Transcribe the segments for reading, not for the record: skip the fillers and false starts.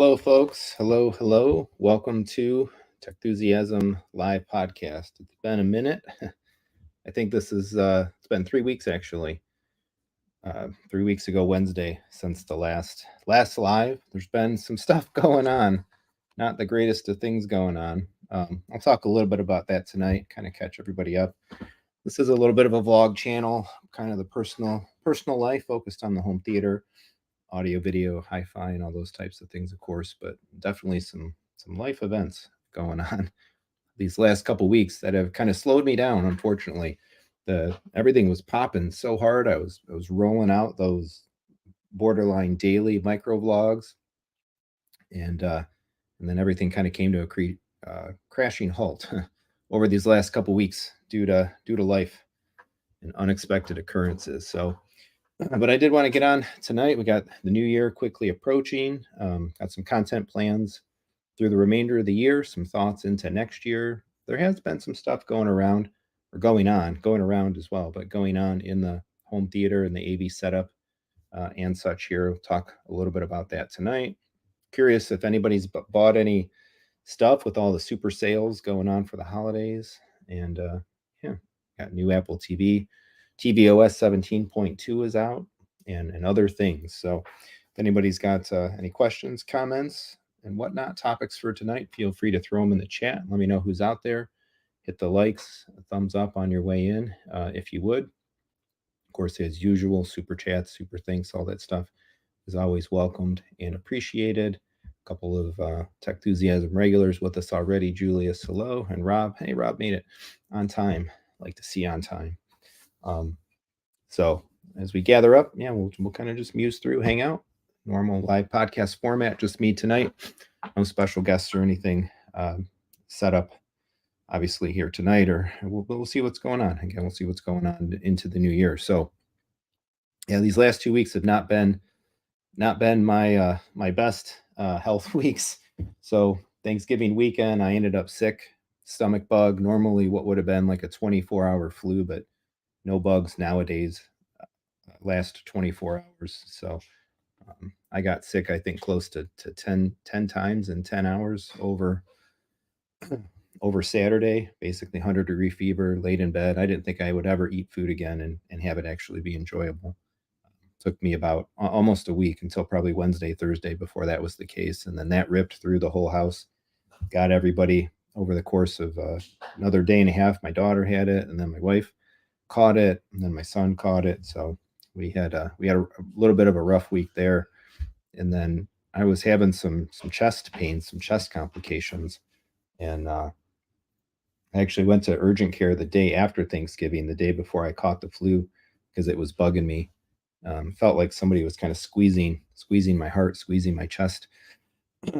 Hello, folks. Hello. Welcome to Techthusiasm live podcast. It's been a minute. I think this is it's been 3 weeks actually. 3 weeks ago Wednesday since the last live. There's been some stuff going on. Not the greatest of things going on. I'll talk a little bit about that tonight. Kind of catch everybody up. This is a little bit of a vlog channel, kind of the personal life focused on the home theater, audio, video, hi-fi, and all those types of things, of course, but definitely some life events going on these last couple weeks that have kind of slowed me down. Unfortunately, everything was popping so hard. I was rolling out those borderline daily micro vlogs, and then everything kind of came to a crashing halt over these last couple weeks due to life and unexpected occurrences. So but I did want to get on tonight. We got the new year quickly approaching. Got some content plans through the remainder of the year, some thoughts into next year. There has been some stuff going around going around as well, but going on in the home theater and the AV setup and such here. We'll talk a little bit about that tonight. Curious if anybody's bought any stuff with all the super sales going on for the holidays. And yeah, got new Apple TV. tvOS 17.2 is out and other things. So if anybody's got any questions, comments, and whatnot, topics for tonight, feel free to throw them in the chat. Let me know who's out there. Hit the likes, thumbs up on your way in, if you would. Of course, as usual, super chats, super thanks, all that stuff is always welcomed and appreciated. A couple of Techthusiasm regulars with us already. Julius, hello, and Rob. Hey, Rob made it on time. Like to see on time. So as we gather up, yeah, we'll kind of just muse through, hang out. Normal live podcast format, just me tonight. No special guests or anything set up, obviously, here tonight, or we'll see what's going on. Again, we'll see what's going on into the new year. So yeah, these last 2 weeks have not been my my best health weeks. So Thanksgiving weekend, I ended up sick, stomach bug. Normally, what would have been like a 24-hour flu, but no bugs nowadays last 24 hours. So I got sick, I think, close to 10 times in 10 hours over Saturday, basically 100-degree fever, laid in bed. I didn't think I would ever eat food again and have it actually be enjoyable. Took me about almost a week until probably Wednesday, Thursday before that was the case. And then that ripped through the whole house, got everybody over the course of another day and a half. My daughter had it, and then my wife caught it, and then my son caught it. So we had a little bit of a rough week there. And then I was having some chest pains, some chest complications. And I actually went to urgent care the day after Thanksgiving, the day before I caught the flu, because it was bugging me. Felt like somebody was kind of squeezing my heart, squeezing my chest.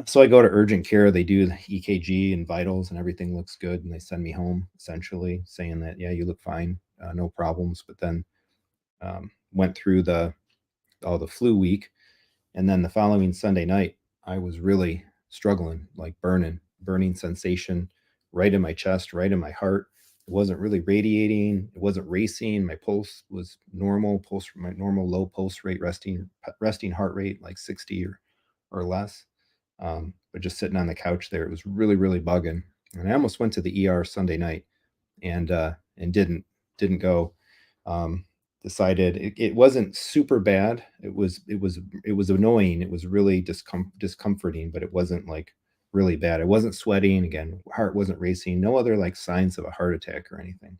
So I go to urgent care. They do the EKG and vitals, and everything looks good. And they send me home, essentially saying that, yeah, you look fine, no problems. But then went through the flu week, and then the following Sunday night, I was really struggling, like burning sensation right in my chest, right in my heart. It wasn't really radiating. It wasn't racing. My pulse was normal, my normal low pulse rate, resting heart rate, like 60 or less. But just sitting on the couch there, it was really, really bugging. And I almost went to the ER Sunday night and didn't go. Decided it wasn't super bad. It was annoying. It was really discomforting, but it wasn't like really bad. I wasn't sweating. Again, heart wasn't racing. No other like signs of a heart attack or anything.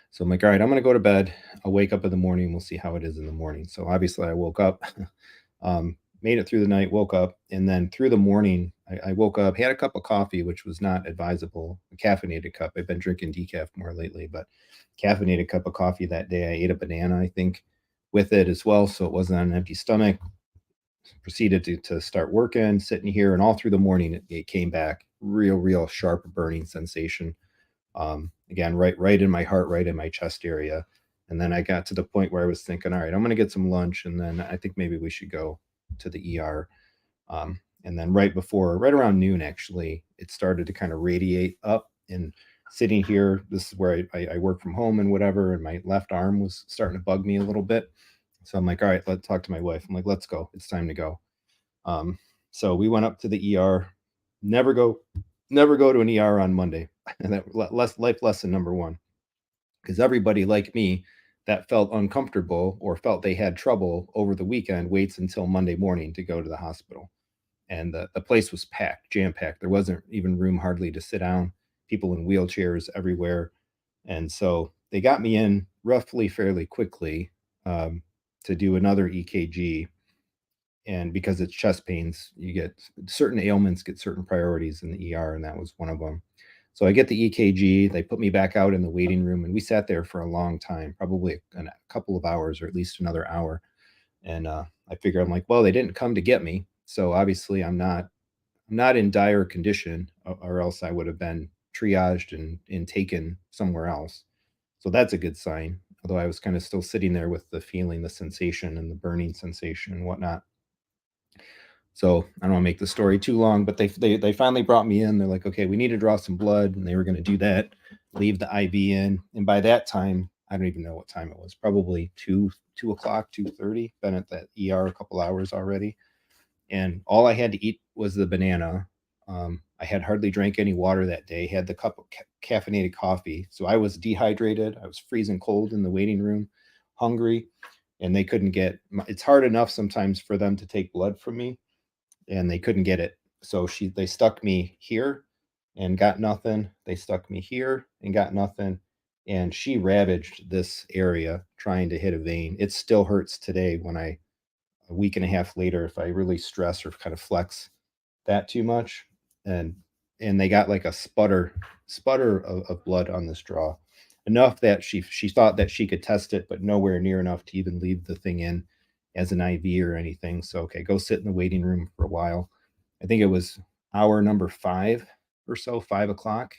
So I'm like, all right, I'm gonna go to bed. I'll wake up in the morning. We'll see how it is in the morning. So obviously, I woke up, made it through the night, woke up, and then through the morning, I woke up, had a cup of coffee, which was not advisable, a caffeinated cup. I've been drinking decaf more lately, but caffeinated cup of coffee that day. I ate a banana, I think, with it as well, so it wasn't on an empty stomach. Proceeded to start working, sitting here, and all through the morning, it came back, real sharp burning sensation. Again, right in my heart, right in my chest area. And then I got to the point where I was thinking, all right, I'm going to get some lunch, and then I think maybe we should go to the ER. And then right around noon, actually, it started to kind of radiate up. And sitting here, this is where I work from home and whatever, and my left arm was starting to bug me a little bit. So I'm like, all right, let's talk to my wife. I'm like, let's go. It's time to go. So we went up to the ER. Never go, never go to an ER on Monday. And that life lesson number one, because everybody like me that felt uncomfortable or felt they had trouble over the weekend waits until Monday morning to go to the hospital. And the place was packed, jam packed. There wasn't even room hardly to sit down. People in wheelchairs everywhere. And so they got me in roughly fairly quickly, to do another EKG. And because it's chest pains, you get certain ailments get certain priorities in the ER, and that was one of them. So I get the EKG. They put me back out in the waiting room, and we sat there for a long time, probably a couple of hours or at least another hour. And I figure, I'm like, well, they didn't come to get me, so obviously I'm not in dire condition, or else I would have been triaged and taken somewhere else. So that's a good sign. Although I was kind of still sitting there with the feeling, the sensation, and the burning sensation and whatnot. So I don't want to make the story too long, but they finally brought me in. They're like, okay, we need to draw some blood, and they were going to do that, leave the IV in, and by that time, I don't even know what time it was. Probably 2 o'clock, 2:30. Been at that ER a couple hours already, and all I had to eat was the banana. I had hardly drank any water that day. Had the cup of caffeinated coffee, so I was dehydrated. I was freezing cold in the waiting room, hungry, and they couldn't get. It's hard enough sometimes for them to take blood from me, and they couldn't get it. So they stuck me here and got nothing. They stuck me here and got nothing. And she ravaged this area trying to hit a vein. It still hurts today when a week and a half later, if I really stress or kind of flex that too much. And they got like a sputter of blood on this draw. Enough that she thought that she could test it, but nowhere near enough to even leave the thing in as an IV or anything. So okay, go sit in the waiting room for a while. I think it was hour number 5 or so, 5 o'clock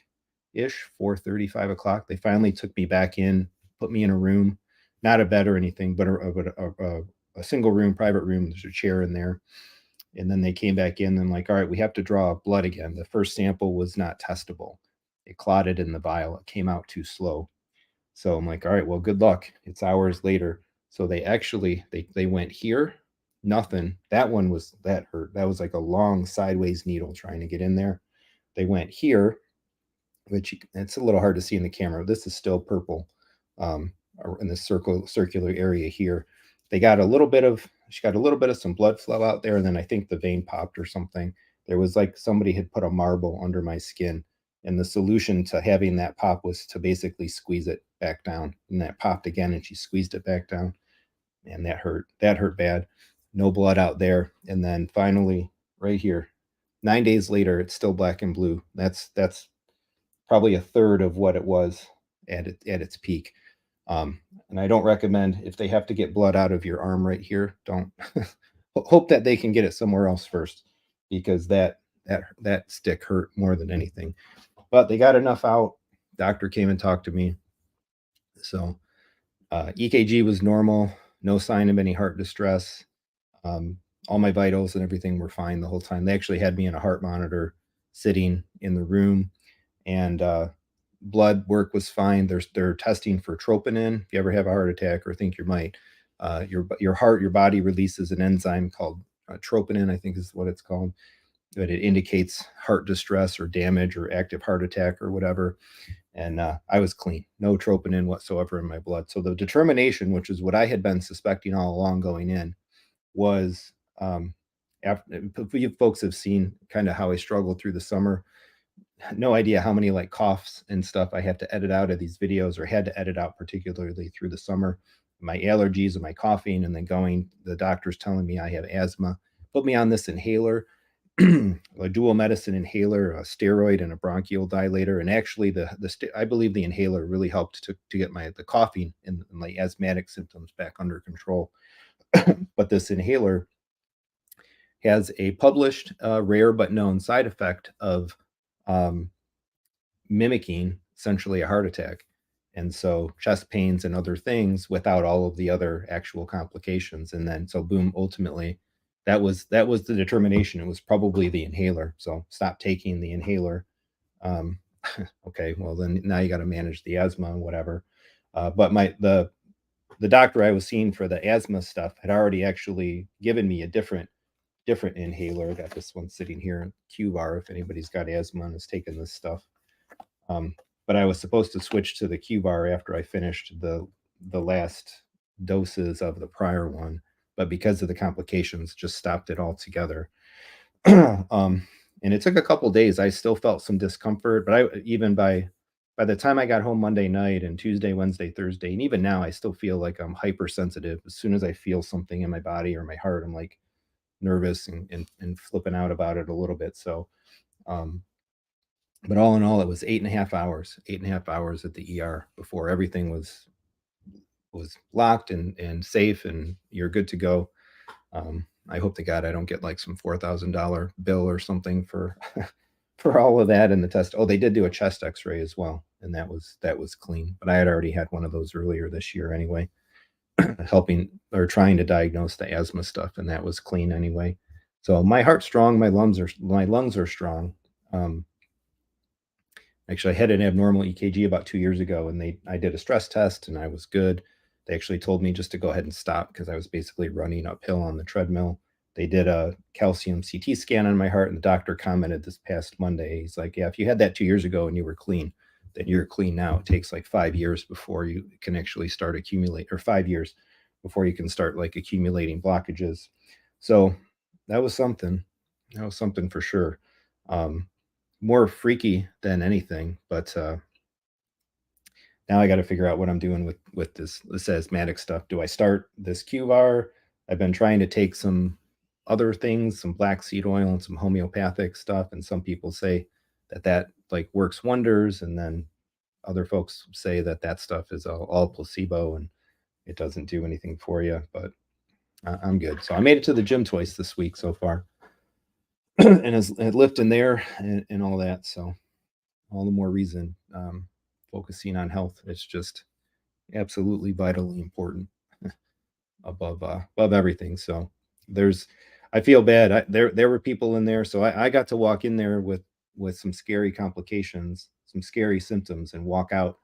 ish, 4:30, 5 o'clock. They finally took me back in, put me in a room, not a bed or anything, but a single room, private room. There's a chair in there. And then they came back in and like, all right, we have to draw blood again. The first sample was not testable. It clotted in the vial. It came out too slow. So I'm like, all right, well, good luck. It's hours later. So they actually they went here, nothing. That one was that hurt. That was like a long sideways needle trying to get in there. They went here, which it's a little hard to see in the camera. This is still purple, in the circular area here. They got a little bit of she got a little bit of some blood flow out there, and then I think the vein popped or something. There was like somebody had put a marble under my skin, and the solution to having that pop was to basically squeeze it back down. And that popped again, and she squeezed it back down, and that hurt. That hurt bad. No blood out there, and then finally, right here, 9 days later, it's still black and blue. That's probably a third of what it was at its peak. And I don't recommend, if they have to get blood out of your arm right here, don't hope that they can get it somewhere else first, because that stick hurt more than anything. But they got enough out. Doctor came and talked to me. So EKG was normal, no sign of any heart distress. All my vitals and everything were fine the whole time. They actually had me in a heart monitor sitting in the room, and blood work was fine. They're testing for troponin. If you ever have a heart attack or think you might, your body releases an enzyme called troponin, I think is what it's called, but it indicates heart distress or damage or active heart attack or whatever. And I was clean, no troponin whatsoever in my blood. So the determination, which is what I had been suspecting all along going in, was after you folks have seen kind of how I struggled through the summer. No idea how many like coughs and stuff I have to edit out of these videos, or had to edit out particularly through the summer. My allergies and my coughing, and then the doctor's telling me I have asthma, put me on this inhaler, a dual medicine inhaler, a steroid, and a bronchial dilator. And actually, I believe the inhaler really helped to get the coughing and my asthmatic symptoms back under control. But this inhaler has a published rare but known side effect of um, mimicking essentially a heart attack. And so chest pains and other things without all of the other actual complications. And then so boom, ultimately that was the determination. It was probably the inhaler. So stop taking the inhaler. Um, okay, well then now you got to manage the asthma and whatever. But the doctor I was seeing for the asthma stuff had already actually given me a different different inhaler. I got this one sitting here in Q-Bar if anybody's got asthma and is taking this stuff. But I was supposed to switch to the Q-Bar after I finished the last doses of the prior one, but because of the complications, just stopped it altogether. And it took a couple days. I still felt some discomfort, but I even by the time I got home Monday night and Tuesday, Wednesday, Thursday, and even now, I still feel like I'm hypersensitive. As soon as I feel something in my body or my heart, I'm like nervous and flipping out about it a little bit. So, um, but all in all, it was 8.5 hours, 8.5 hours at the ER before everything was locked and safe, and you're good to go. I hope to God I don't get like some $4,000 bill or something for for all of that and the test. Oh, they did do a chest X-ray as well, and that was clean. But I had already had one of those earlier this year anyway, helping or trying to diagnose the asthma stuff, and that was clean anyway. So my heart's strong, my lungs are strong. Um, Actually, I had an abnormal EKG about 2 years ago, and I did a stress test, and I was good. They actually told me just to go ahead and stop because I was basically running uphill on the treadmill. They did a calcium CT scan on my heart, and the doctor commented this past Monday. He's like, "Yeah, if you had that 2 years ago and you were clean, then you're clean now. It takes like 5 years before you can actually start accumulate, or 5 years before you can start like accumulating blockages." So that was something. That was something for sure. Um, More freaky than anything, but now I got to figure out what I'm doing with this asthmatic stuff. Do I start this QVAR? I've been trying to take some other things, some black seed oil and some homeopathic stuff, and some people say that like works wonders, and then other folks say that stuff is all placebo and it doesn't do anything for you. But I'm good. So I made it to the gym twice this week so far, and is lifting there and all that. So all the more reason focusing on health. It's just absolutely vitally important above everything. So there's, I feel bad. There were people in there, so I got to walk in there with some scary complications, some scary symptoms, and walk out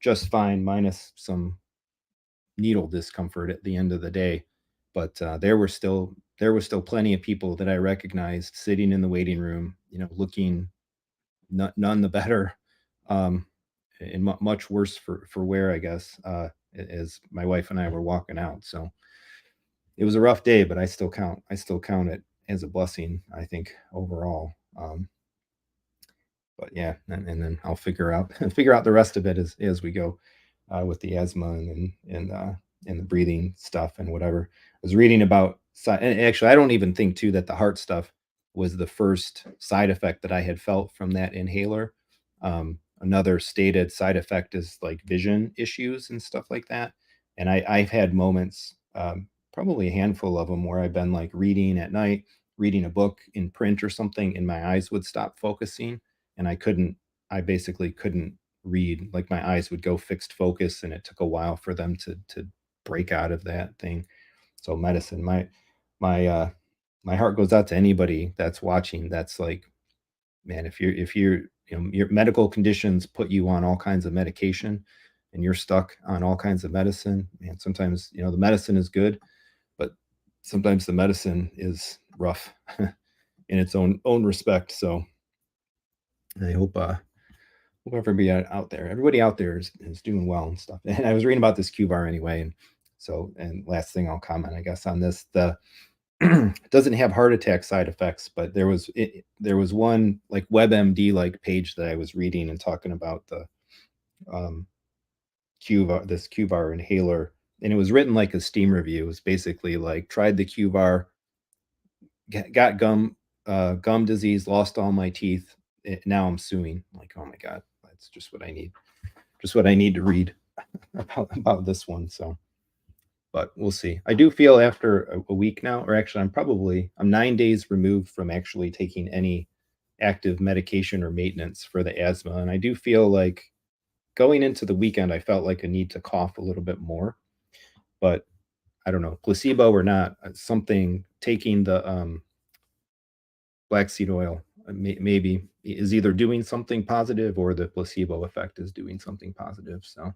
just fine, minus some needle discomfort at the end of the day. But there were still plenty of people that I recognized sitting in the waiting room, looking none the better, um, and much worse for wear, I guess, as my wife and I were walking out. So it was a rough day, but I still count it as a blessing, I think, overall. But yeah, and then I'll figure out figure out the rest of it as we go with the asthma and the breathing stuff and whatever. I was reading about, and actually, I don't even think too that the heart stuff was the first side effect that I had felt from that inhaler. Another stated side effect is like vision issues and stuff like that. And I've had moments, probably a handful of them, where I've been like reading at night, reading a book in print or something, and my eyes would stop focusing, and I basically couldn't read. Like my eyes would go fixed focus, and it took a while for them to break out of that thing. So medicine, my my heart goes out to anybody that's watching. That's like, man, if your medical conditions put you on all kinds of medication and you're stuck on all kinds of medicine, man, sometimes the medicine is good, but sometimes the medicine is rough in its own respect. So I hope everybody out there is doing well and stuff. And I was reading about this QVAR anyway, and last thing I'll comment, I guess, on this, the doesn't have heart attack side effects, but there was one like WebMD like page that I was reading and talking about the um, QVAR inhaler, and it was written like a Steam review. It was basically like, tried the QVAR, got gum disease, lost all my teeth. Now I'm suing. I'm like, oh my god, that's just what I need. Just what I need to read about this one. So, but we'll see. I do feel after a week now, or actually, I'm 9 days removed from actually taking any active medication or maintenance for the asthma, and I do feel like going into the weekend, I felt like a need to cough a little bit more, but I don't know, placebo or not, something taking the black seed oil maybe is either doing something positive or the placebo effect is doing something positive. So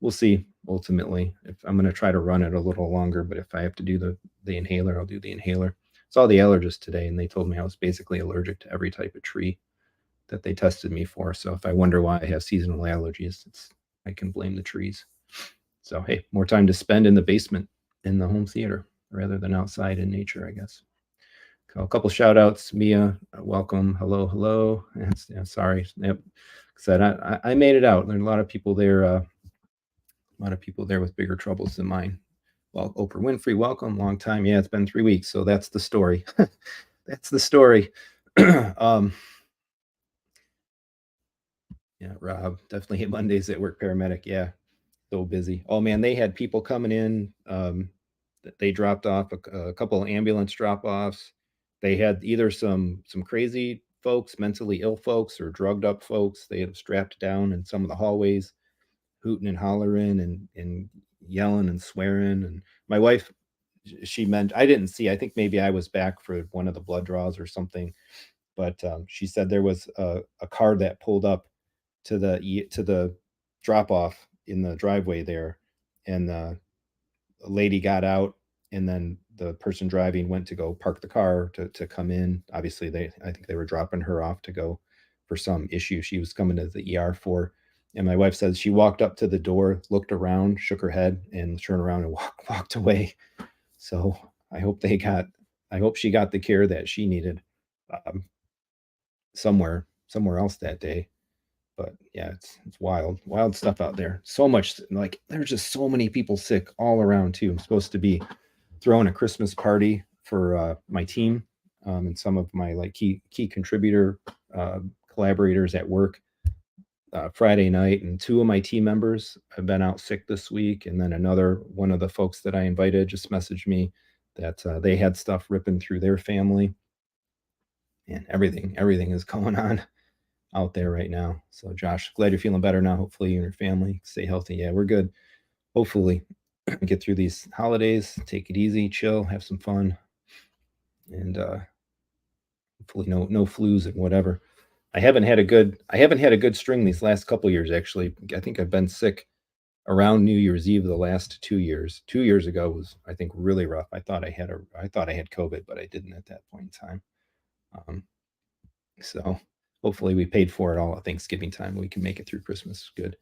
we'll see ultimately. If I'm going to try to run it a little longer, but if I have to do the inhaler, I'll do the inhaler. saw the allergist today, and they told me I was basically allergic to every type of tree that they tested me for. So if I wonder why I have seasonal allergies, I can blame the trees. So hey, more time to spend in the basement in the home theater rather than outside in nature, I guess. A couple shout outs. Mia, welcome. Hello, hello. Yeah, sorry. Yep. Said I made it out. There's a lot of people there. A lot of people there with bigger troubles than mine. Well, Oprah Winfrey, welcome. Long time. Yeah, it's been 3 weeks. So that's the story. That's the story. um, yeah, Rob, definitely hit Mondays at work paramedic. Yeah, so busy. Oh man, they had people coming in. They dropped off a couple of ambulance drop offs. They had either some crazy folks, mentally ill folks, or drugged up folks. They had strapped down in some of the hallways, hooting and hollering and yelling and swearing. And my wife, she meant I didn't see. I think maybe I was back for one of the blood draws or something. But she said there was a car that pulled up to the drop off in the driveway there, and a lady got out, and then the person driving went to go park the car to come in. Obviously, I think they were dropping her off to go for some issue she was coming to the ER for. And my wife says she walked up to the door, looked around, shook her head, and turned around and walked away. So I hope they got, I hope she got the care that she needed um, somewhere else that day. But yeah, it's wild stuff out there. So much, like there's just so many people sick all around too. I'm supposed to be throwing a Christmas party for my team and some of my like key contributor collaborators at work Friday night, and two of my team members have been out sick this week, and then another one of the folks that I invited just messaged me that they had stuff ripping through their family, and everything is going on out there right now. So Josh, glad you're feeling better now. Hopefully you and your family stay healthy. Yeah, we're good. Hopefully get through these holidays, take it easy, chill, have some fun, and hopefully no flus and whatever. I haven't had a good string these last couple years actually. I think I've been sick around New Year's Eve the last 2 years. 2 years ago was I think really rough. I thought I had COVID, but I didn't at that point in time. Um, so hopefully we paid for it all at Thanksgiving time. We can make it through Christmas. Good.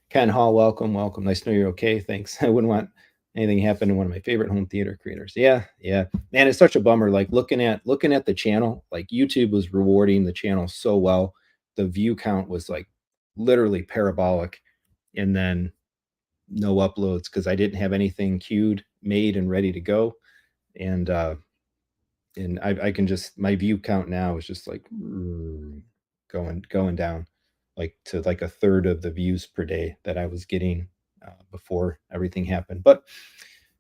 Ken Hall, welcome, welcome. Nice to know you're okay. Thanks. I wouldn't want anything happen to one of my favorite home theater creators. Yeah, yeah. Man, it's such a bummer. Like looking at the channel, like YouTube was rewarding the channel so well. The view count was like literally parabolic, and then no uploads because I didn't have anything queued, made, and ready to go. And I can just my view count now is just like going down like to like a third of the views per day that I was getting before everything happened. But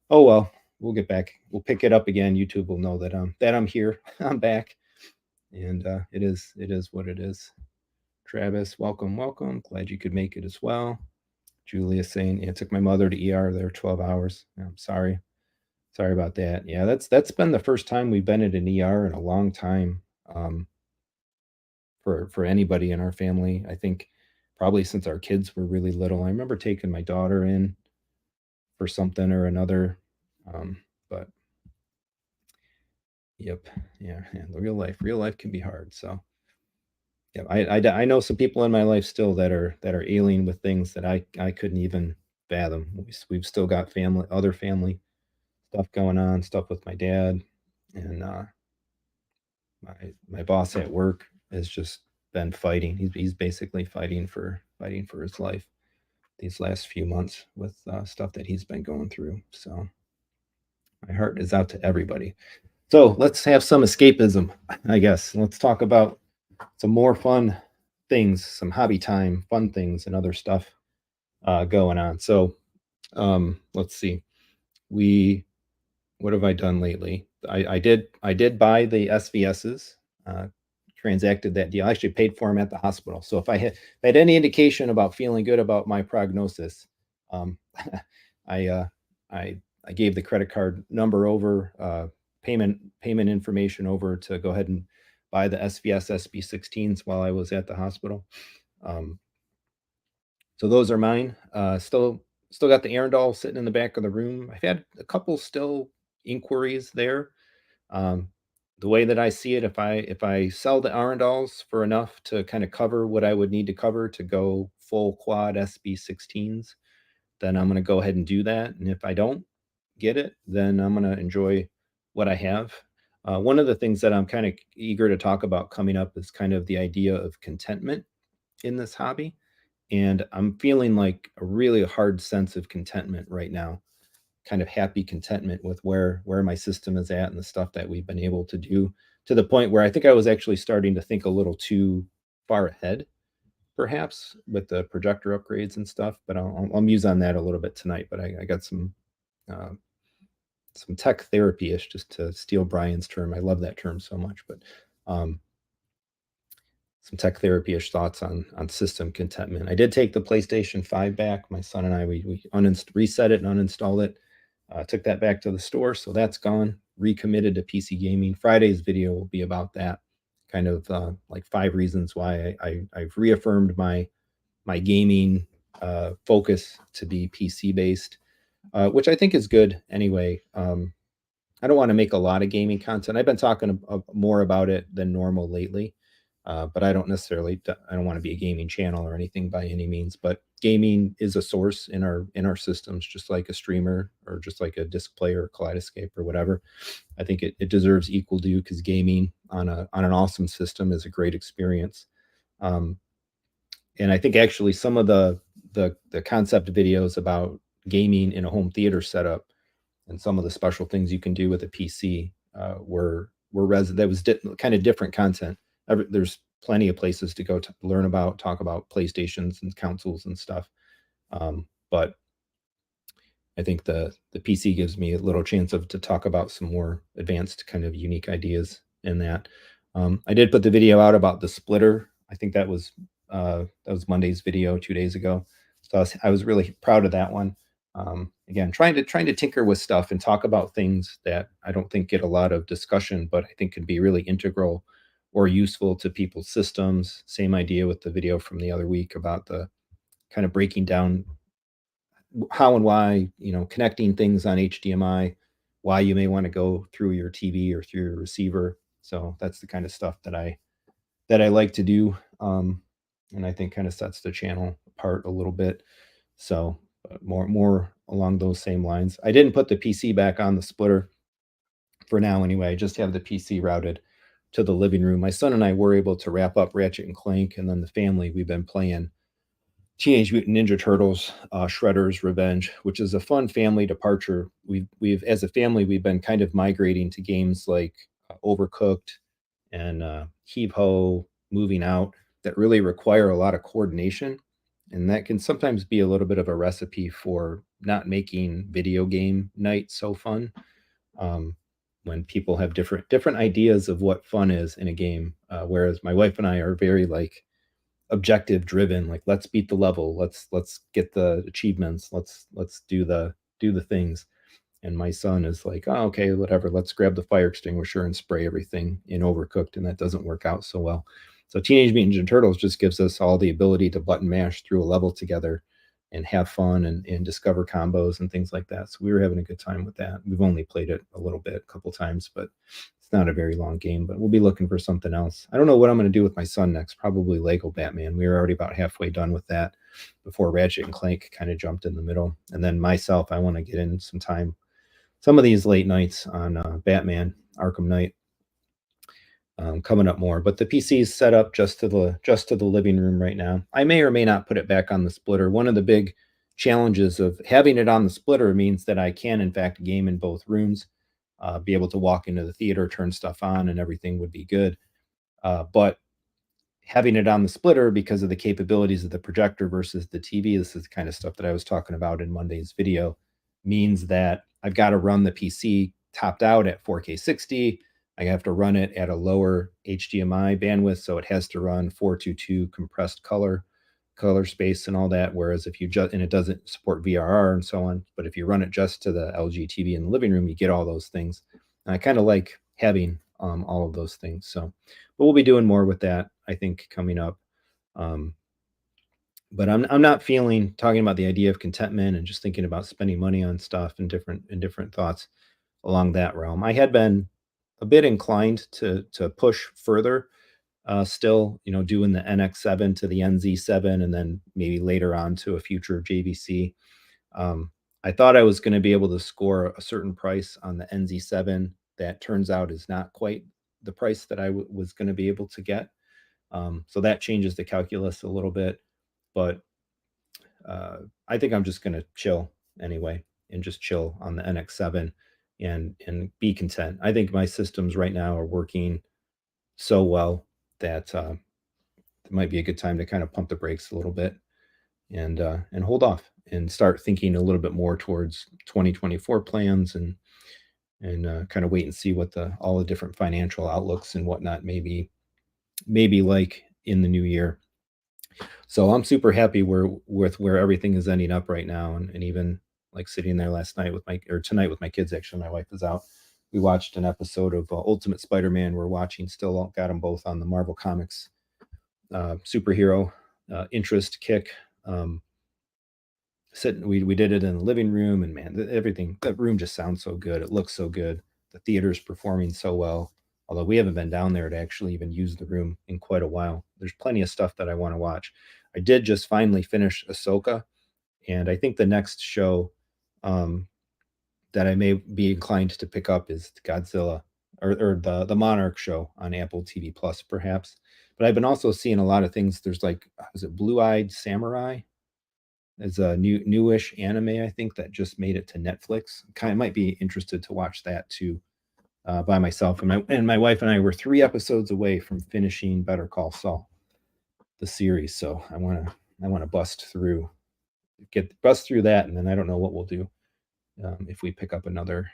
oh well, we'll get back. We'll pick it up again. YouTube will know that I'm here. I'm back, and it is what it is. Travis, welcome, welcome. Glad you could make it as well. Julia saying, yeah, it took my mother to ER there 12 hours. I'm sorry. Sorry about that. Yeah, that's been the first time we've been at an ER in a long time for anybody in our family. I think probably since our kids were really little. I remember taking my daughter in for something or another, but yep, yeah, the real life can be hard. So yeah, I know some people in my life still that are ailing with things that I couldn't even fathom. We've still got other family stuff going on, stuff with my dad, and my boss at work has just been fighting. He's basically fighting for his life these last few months with stuff that he's been going through. So my heart is out to everybody. So let's have some escapism, I guess. Let's talk about some more fun things, some hobby time, fun things, and other stuff going on. So let's see. We what have I done lately? I did buy the SVSs, uh, transacted that deal. I actually paid for them at the hospital. So if I had any indication about feeling good about my prognosis, um, I I gave the credit card number over, payment information over to go ahead and buy the SVS SB16s while I was at the hospital. Um, so those are mine. Still got the Arundel sitting in the back of the room. I've had a couple still inquiries there. the way that I see it, if I sell the Arendals for enough to kind of cover what I would need to cover to go full quad SB16s, then I'm going to go ahead and do that. And if I don't get it, then I'm going to enjoy what I have. One of the things that I'm kind of eager to talk about coming up is kind of the idea of contentment in this hobby. And I'm feeling like a really hard sense of contentment right now, kind of happy contentment with where my system is at and the stuff that we've been able to do, to the point where I think I was actually starting to think a little too far ahead, perhaps with the projector upgrades and stuff. But I'll muse on that a little bit tonight. But I got uh, some tech therapy ish, just to steal Brian's term. I love that term so much. But um, some tech therapy ish thoughts on system contentment. I did take the PlayStation 5 back. My son and I we reset it and uninstalled it. Took that back to the store, so that's gone. Recommitted to PC gaming. Friday's video will be about that, kind of like 5 reasons why I've reaffirmed my gaming focus to be PC based, which I think is good anyway. I don't want to make a lot of gaming content. I've been talking more about it than normal lately, but I don't necessarily. I don't want to be a gaming channel or anything by any means. But gaming is a source in our systems, just like a streamer or just like a disc player or Kaleidoscape or whatever. I think it deserves equal due, because gaming on an awesome system is a great experience. Um, and I think actually some of the concept videos about gaming in a home theater setup and some of the special things you can do with a PC that was kind of different content. There's plenty of places to go to learn about, talk about PlayStations and consoles and stuff. But I think the PC gives me a little chance to talk about some more advanced kind of unique ideas in that. I did put the video out about the splitter. I think that was Monday's video 2 days ago. So I was really proud of that one. Again, trying to tinker with stuff and talk about things that I don't think get a lot of discussion, but I think can be really integral or useful to people's systems. Same idea with the video from the other week about the kind of breaking down how and why, connecting things on HDMI, why you may want to go through your TV or through your receiver. So that's the kind of stuff that I like to do, and I think kind of sets the channel apart a little bit. So more along those same lines. I didn't put the PC back on the splitter for now anyway. I just have the PC routed to the living room. My son and I were able to wrap up Ratchet and Clank, and then the family, we've been playing Teenage Mutant Ninja Turtles, Shredder's Revenge, which is a fun family departure. We've as a family we've been kind of migrating to games like Overcooked and Heave Ho, Moving Out, that really require a lot of coordination, and that can sometimes be a little bit of a recipe for not making video game night so fun. Um, when people have different ideas of what fun is in a game, whereas my wife and I are very like objective driven, like let's beat the level, let's get the achievements, let's do the things. And my son is like, oh, okay, whatever, let's grab the fire extinguisher and spray everything in Overcooked, and that doesn't work out so well. So Teenage Mutant Ninja Turtles just gives us all the ability to button mash through a level together and have fun and discover combos and things like that. So we were having a good time with that. We've only played it a little bit, a couple times, but it's not a very long game. But we'll be looking for something else. I don't know what I'm going to do with my son next. Probably Lego Batman. We were already about halfway done with that before Ratchet and Clank kind of jumped in the middle. And then myself, I want to get in some time, some of these late nights on Batman Arkham Knight, coming up more. But the PC is set up just to the living room right now. I may or may not put it back on the splitter. One of the big challenges of having it on the splitter means that I can in fact game in both rooms, be able to walk into the theater, turn stuff on, and everything would be good. But having it on the splitter, because of the capabilities of the projector versus the TV, this is the kind of stuff that I was talking about in Monday's video, means that I've got to run the PC topped out at 4K 60. I have to run it at a lower HDMI bandwidth, so it has to run 422 compressed color space and all that. Whereas if you just, and it doesn't support VRR and so on, but if you run it just to the LG TV in the living room, you get all those things. And I kind of like having all of those things. So, but we'll be doing more with that, I think, coming up. Um, but I'm not feeling talking about the idea of contentment and just thinking about spending money on stuff and different thoughts along that realm. I had been a bit inclined to push further. Still, doing the NX7 to the NZ7, and then maybe later on to a future JVC. Um, I thought I was going to be able to score a certain price on the NZ7. That turns out is not quite the price that I was going to be able to get. So that changes the calculus a little bit, but uh, I think I'm just going to chill anyway and just chill on the NX7 and be content. I think my systems right now are working so well that it might be a good time to kind of pump the brakes a little bit and hold off and start thinking a little bit more towards 2024 plans and kind of wait and see what the all the different financial outlooks and whatnot maybe like in the new year. So I'm super happy with where everything is ending up right now, and even like sitting there last night with my or tonight with my kids. Actually, my wife is out. We watched an episode of Ultimate Spider-Man. We're watching still got them both on the Marvel Comics superhero interest kick. Um, Sitting, we did it in the living room, and man, everything that room just sounds so good. It looks so good. The theater's performing so well. Although we haven't been down there to actually even use the room in quite a while. There's plenty of stuff that I want to watch. I did just finally finish Ahsoka, and I think the next show um, that I may be inclined to pick up is Godzilla or the Monarch show on Apple TV Plus, perhaps. But I've been also seeing a lot of things. There's like, is it Blue Eyed Samurai? It's a newish anime, I think, that just made it to Netflix. Kind of might be interested to watch that too by myself. And my wife and I were 3 episodes away from finishing Better Call Saul, the series. So I want to bust through that, and then I don't know what we'll do if we pick up another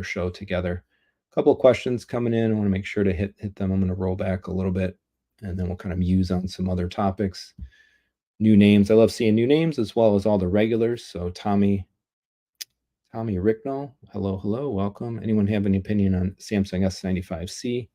show together. A couple of questions coming in. I want to make sure to hit them. I'm going to roll back a little bit, and then we'll kind of muse on some other topics. New names. I love seeing new names as well as all the regulars. So Tommy Ricknell, hello, welcome. Anyone have any opinion on Samsung S95C?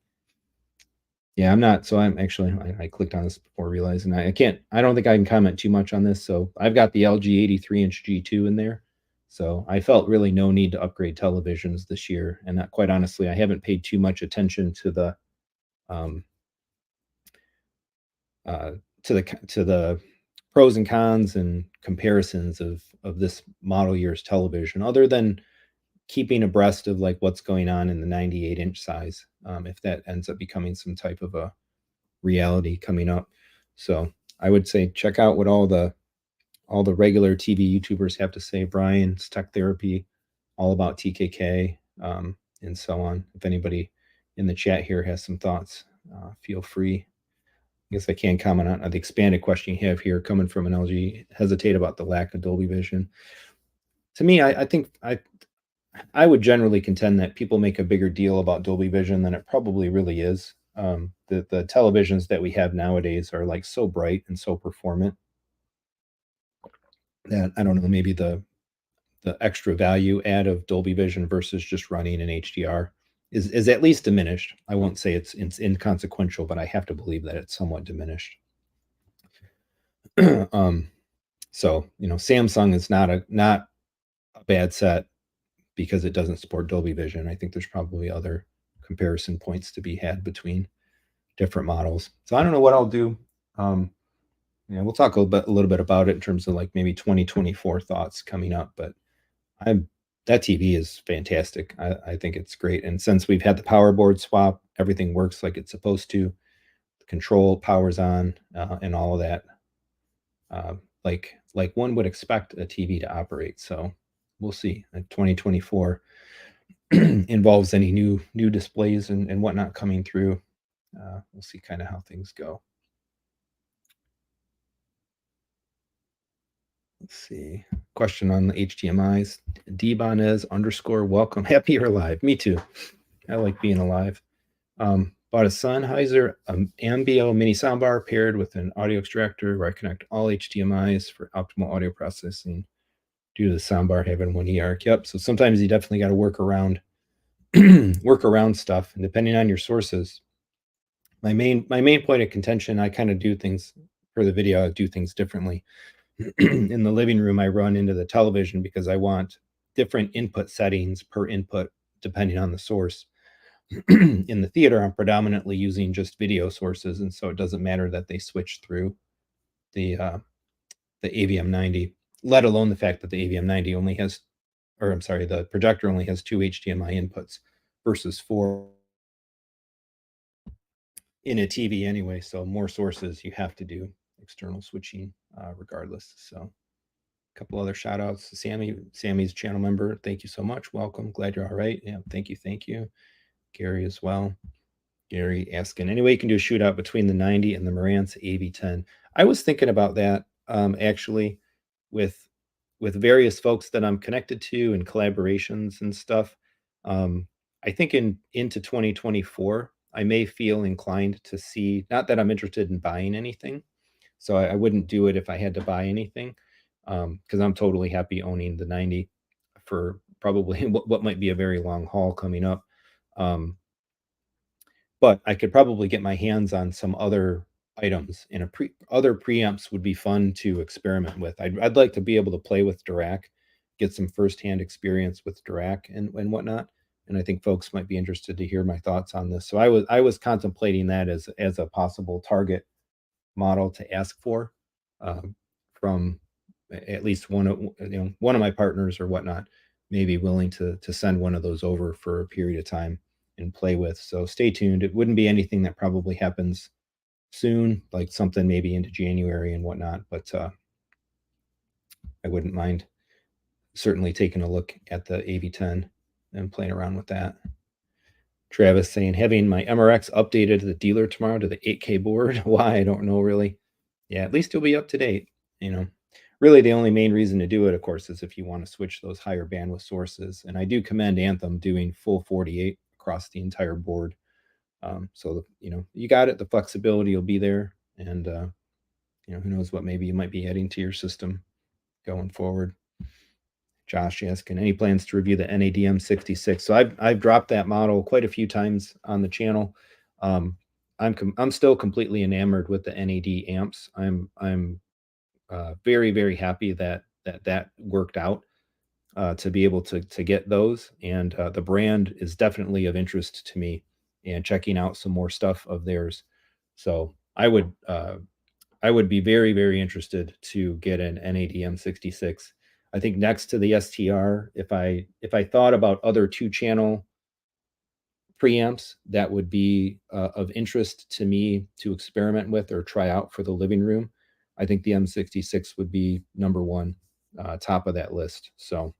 Yeah, I'm not. So I'm actually, I clicked on this before realizing I can't, I don't think I can comment too much on this. So I've got the LG 83-inch G2 in there. So I felt really no need to upgrade televisions this year. And that, quite honestly, I haven't paid too much attention to the, um, uh, to the pros and cons and comparisons of this model year's television, other than keeping abreast of like what's going on in the 98-inch size, if that ends up becoming some type of a reality coming up. So I would say check out what all the regular TV YouTubers have to say. Brian's Tech Therapy, all about TKK, and so on. If anybody in the chat here has some thoughts, feel free. I guess I can comment on the expanded question you have here coming from an LG. Hesitate about the lack of Dolby Vision. To me, I think I would generally contend that people make a bigger deal about Dolby Vision than it probably really is. The televisions that we have nowadays are like so bright and so performant that I don't know, maybe the extra value add of Dolby Vision versus just running in HDR is at least diminished. I won't say it's inconsequential, but I have to believe that it's somewhat diminished. um, so Samsung is not a bad set because it doesn't support Dolby Vision. I think there's probably other comparison points to be had between different models. So I don't know what I'll do. We'll talk a little bit about it in terms of like maybe 2024 thoughts coming up. But that TV is fantastic. I think it's great. And since we've had the power board swap, everything works like it's supposed to. The control powers on and all of that, like one would expect a TV to operate. So we'll see. 2024 involves any new displays and whatnot coming through. We'll see kind of how things go. Let's see. Question on the HDMIs. Dbanez _ welcome. Happy you're alive. Me too. I like being alive. Bought a Sennheiser Ambio mini soundbar paired with an audio extractor where I connect all HDMIs for optimal audio processing due to the soundbar having one eARC. Yep. So sometimes you definitely got to work around stuff, and depending on your sources. My main point of contention, I kind of do things for the video. I do things differently. In the living room, I run into the television because I want different input settings per input depending on the source. in the theater, I'm predominantly using just video sources, and so it doesn't matter that they switch through the uh, the AVM90, let alone the fact that the AVM90 only has, or I'm sorry, the projector only has two HDMI inputs versus four in a TV anyway. So more sources, you have to do external switching regardless. So a couple other shout outs to Sammy's channel member. Thank you so much. Welcome. Glad you're all right. Yeah, thank you. Thank you. Gary as well. Gary asking, any way you can do a shootout between the 90 and the Marantz AV10? I was thinking about that actually with various folks that I'm connected to and collaborations and stuff. I think into 2024, I may feel inclined to see, not that I'm interested in buying anything, so I wouldn't do it if I had to buy anything, because I'm totally happy owning the 90 for probably what might be a very long haul coming up. Um, but I could probably get my hands on some other items in other preamps would be fun to experiment with. I'd like to be able to play with Dirac, get some firsthand experience with Dirac and whatnot. And I think folks might be interested to hear my thoughts on this. So I was contemplating that as a possible target model to ask for um, from at least one of my partners or whatnot may be willing to send one of those over for a period of time and play with. So stay tuned. It wouldn't be anything that probably happens soon, like something maybe into January and whatnot, but I wouldn't mind certainly taking a look at the AV10 and playing around with that. Travis saying, having my MRX updated to the dealer tomorrow to the 8K board. Why? I don't know really. Yeah, at least you'll be up to date. You know, really the only main reason to do it, of course, is if you want to switch those higher bandwidth sources. And I do commend Anthem doing full 48 across the entire board. So, you got it. The flexibility will be there. And, who knows what maybe you might be adding to your system going forward. Josh asking, any plans to review the NADM 66? So I've dropped that model quite a few times on the channel. I'm still completely enamored with the NAD amps. I'm very very happy that worked out to be able to get those, and the brand is definitely of interest to me. And checking out some more stuff of theirs, so I would be very, very interested to get an NADM 66. I think next to the STR, if I thought about other two-channel preamps that would be of interest to me to experiment with or try out for the living room, I think the M66 would be number one, top of that list. So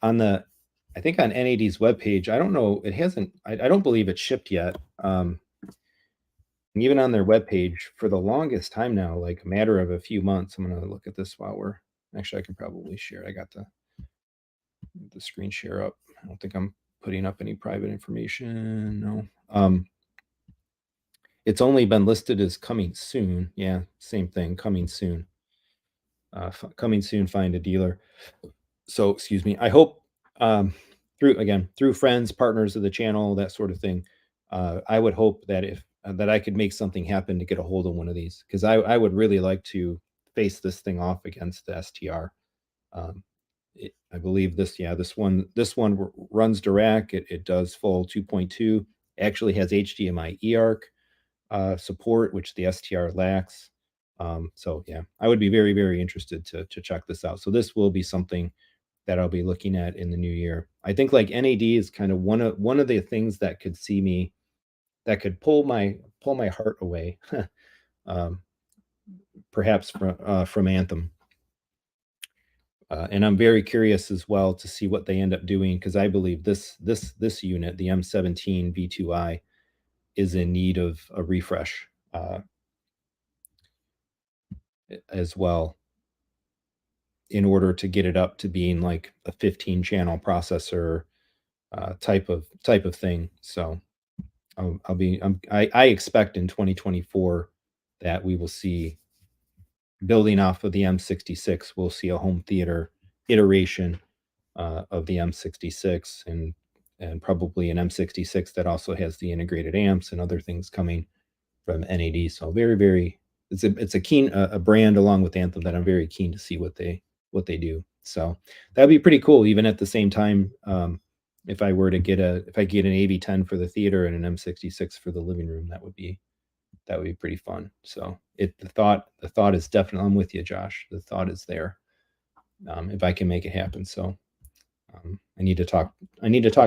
on I think on NAD's webpage, I don't know, it hasn't, I don't believe it's shipped yet. And even on their webpage for the longest time now, like a matter of a few months. I'm gonna look at this while we're actually I can probably share. I got the screen share up. I don't think I'm putting up any private information. No. It's only been listed as coming soon. Yeah, same thing, coming soon. Coming soon, find a dealer. So excuse me. I hope through friends, partners of the channel, that sort of thing. I would hope that if that I could make something happen to get a hold of one of these, because I would really like to face this thing off against the STR. Um, I believe this one runs Dirac. It does full 2.2. Actually has HDMI eARC support, which the STR lacks. So yeah, I would be very very interested to check this out. So this will be something that I'll be looking at in the new year. I think like NAD is kind of one of the things that could see me, that could pull my heart away, um, perhaps from Anthem. And I'm very curious as well to see what they end up doing, because I believe this unit, the M17 V2i, is in need of a refresh as well, in order to get it up to being like a 15 channel processor type of thing. So I expect in 2024 that we will see, building off of the M66, we'll see a home theater iteration of the M66, and probably an M66 that also has the integrated amps and other things coming from NAD. So very very, it's a keen a brand along with Anthem that I'm very keen to see what they do. So that'd be pretty cool. Even at the same time, if I were to get if I get an AV10 for the theater and an M66 for the living room, that would be pretty fun. So the thought is definitely, I'm with you, Josh. The thought is there. If I can make it happen. So I need to talk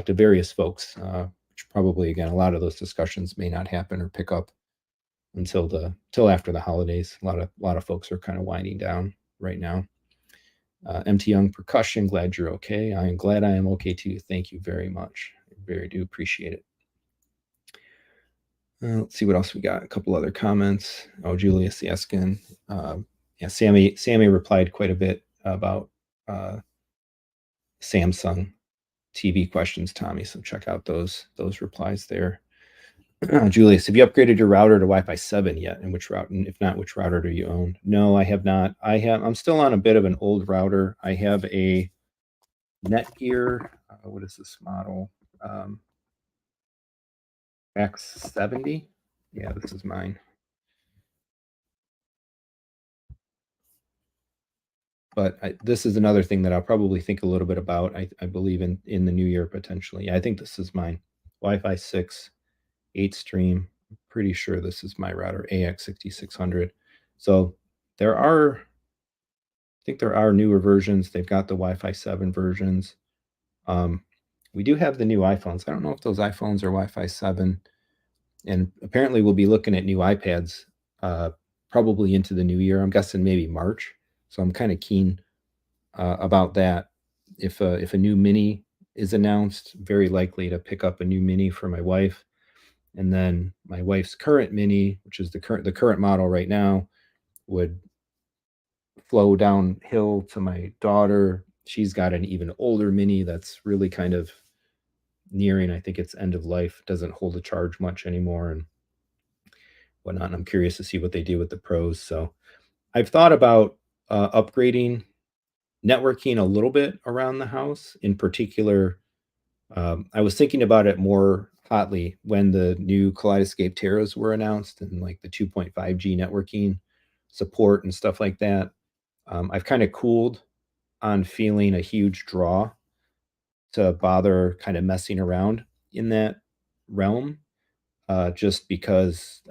to various folks, which probably, again, a lot of those discussions may not happen or pick up till after the holidays. A lot of folks are kind of winding down right now. MT Young Percussion, glad you're okay. I am glad I am okay too. Thank you very much. I very do appreciate it. Let's see what else we got. A couple other comments. Oh, Julius Yeskin. Yeah, Sammy replied quite a bit about Samsung TV questions, Tommy. So check out those replies there. Julius, have you upgraded your router to Wi-Fi 7 yet? And which route? And if not, which router do you own? No, I have not. I'm still on a bit of an old router. I have a Netgear. What is this model? X70. Yeah, this is mine. But this is another thing that I'll probably think a little bit about. I believe in the new year potentially. Yeah, I think this is mine. Wi-Fi 6, 8 stream. I'm pretty sure this is my router, AX6600. So I think there are newer versions. They've got the Wi-Fi 7 versions. We do have the new iPhones. I don't know if those iPhones are Wi-Fi 7. And apparently we'll be looking at new iPads probably into the new year. I'm guessing maybe March. So I'm kind of keen about that. If a new Mini is announced, very likely to pick up a new Mini for my wife. And then my wife's current Mini, which is the current model right now, would flow downhill to my daughter. She's got an even older Mini that's really kind of nearing, I think, its end of life. Doesn't hold a charge much anymore and whatnot. And I'm curious to see what they do with the Pros. So I've thought about upgrading networking a little bit around the house. In particular, I was thinking about it more hotly when the new Kaleidoscape Terras were announced and like the 2.5G networking support and stuff like that. I've kind of cooled on feeling a huge draw to bother kind of messing around in that realm, just because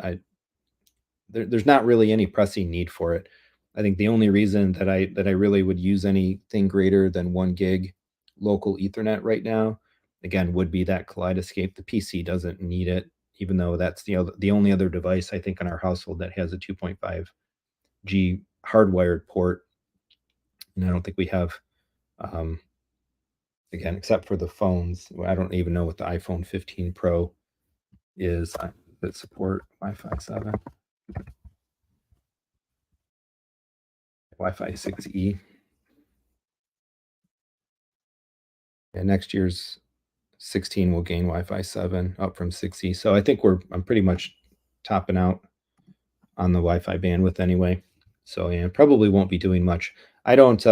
there's not really any pressing need for it. I think the only reason that I really would use anything greater than 1 gig local Ethernet right now, again, would be that Kaleidoscape. The PC doesn't need it, even though that's the only other device I think in our household that has a 2.5G hardwired port. And I don't think we have, um, again, except for the phones. I don't even know what the iPhone 15 Pro is that support Wi-Fi 7. Wi-Fi 6E. And next year's 16 will gain Wi-Fi 7 up from 6E. So I think I'm pretty much topping out on the Wi-Fi bandwidth anyway. So yeah, probably won't be doing much. I don't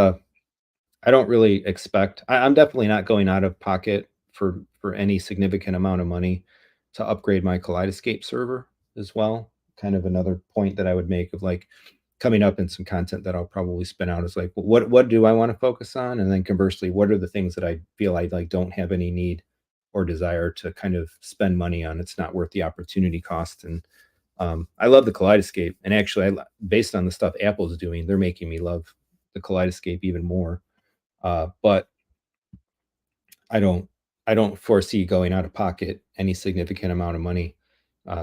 really expect. I'm definitely not going out of pocket for any significant amount of money to upgrade my Kaleidoscape server as well. Kind of another point that I would make of like coming up in some content that I'll probably spin out is like, what do I want to focus on? And then conversely, what are the things that I feel I like don't have any need or desire to kind of spend money on? It's not worth the opportunity cost. And I love the Kaleidoscape. And actually, based on the stuff Apple's doing, they're making me love the Kaleidoscape even more. But I don't I don't foresee going out of pocket any significant amount of money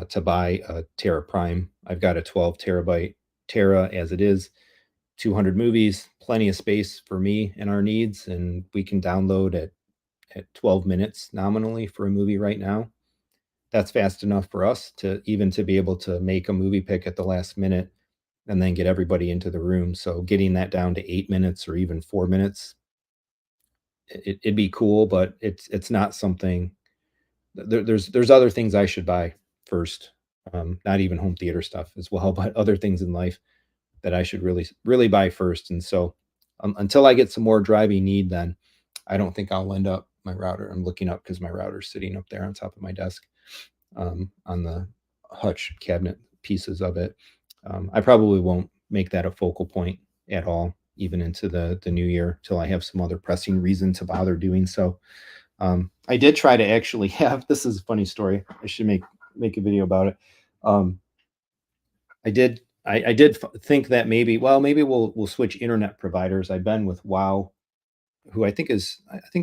to buy a Tera Prime. I've got a 12 terabyte Tera as it is, 200 movies, plenty of space for me and our needs, and we can download at 12 minutes nominally for a movie right now. That's fast enough for us to be able to make a movie pick at the last minute and then get everybody into the room. So getting that down to 8 minutes or even 4 minutes, it'd be cool, but it's not something. There's other things I should buy first, not even home theater stuff as well, but other things in life that I should really buy first. And so until I get some more driving need, then I don't think I'll end up my router. I'm looking up because my router's sitting up there on top of my desk, on the hutch cabinet pieces of it. I probably won't make that a focal point at all, even into the new year, till I have some other pressing reason to bother doing so. I did try to actually have this is a funny story. I should make a video about it. Um, I did think that maybe we'll switch internet providers. I've been with Wow, who I think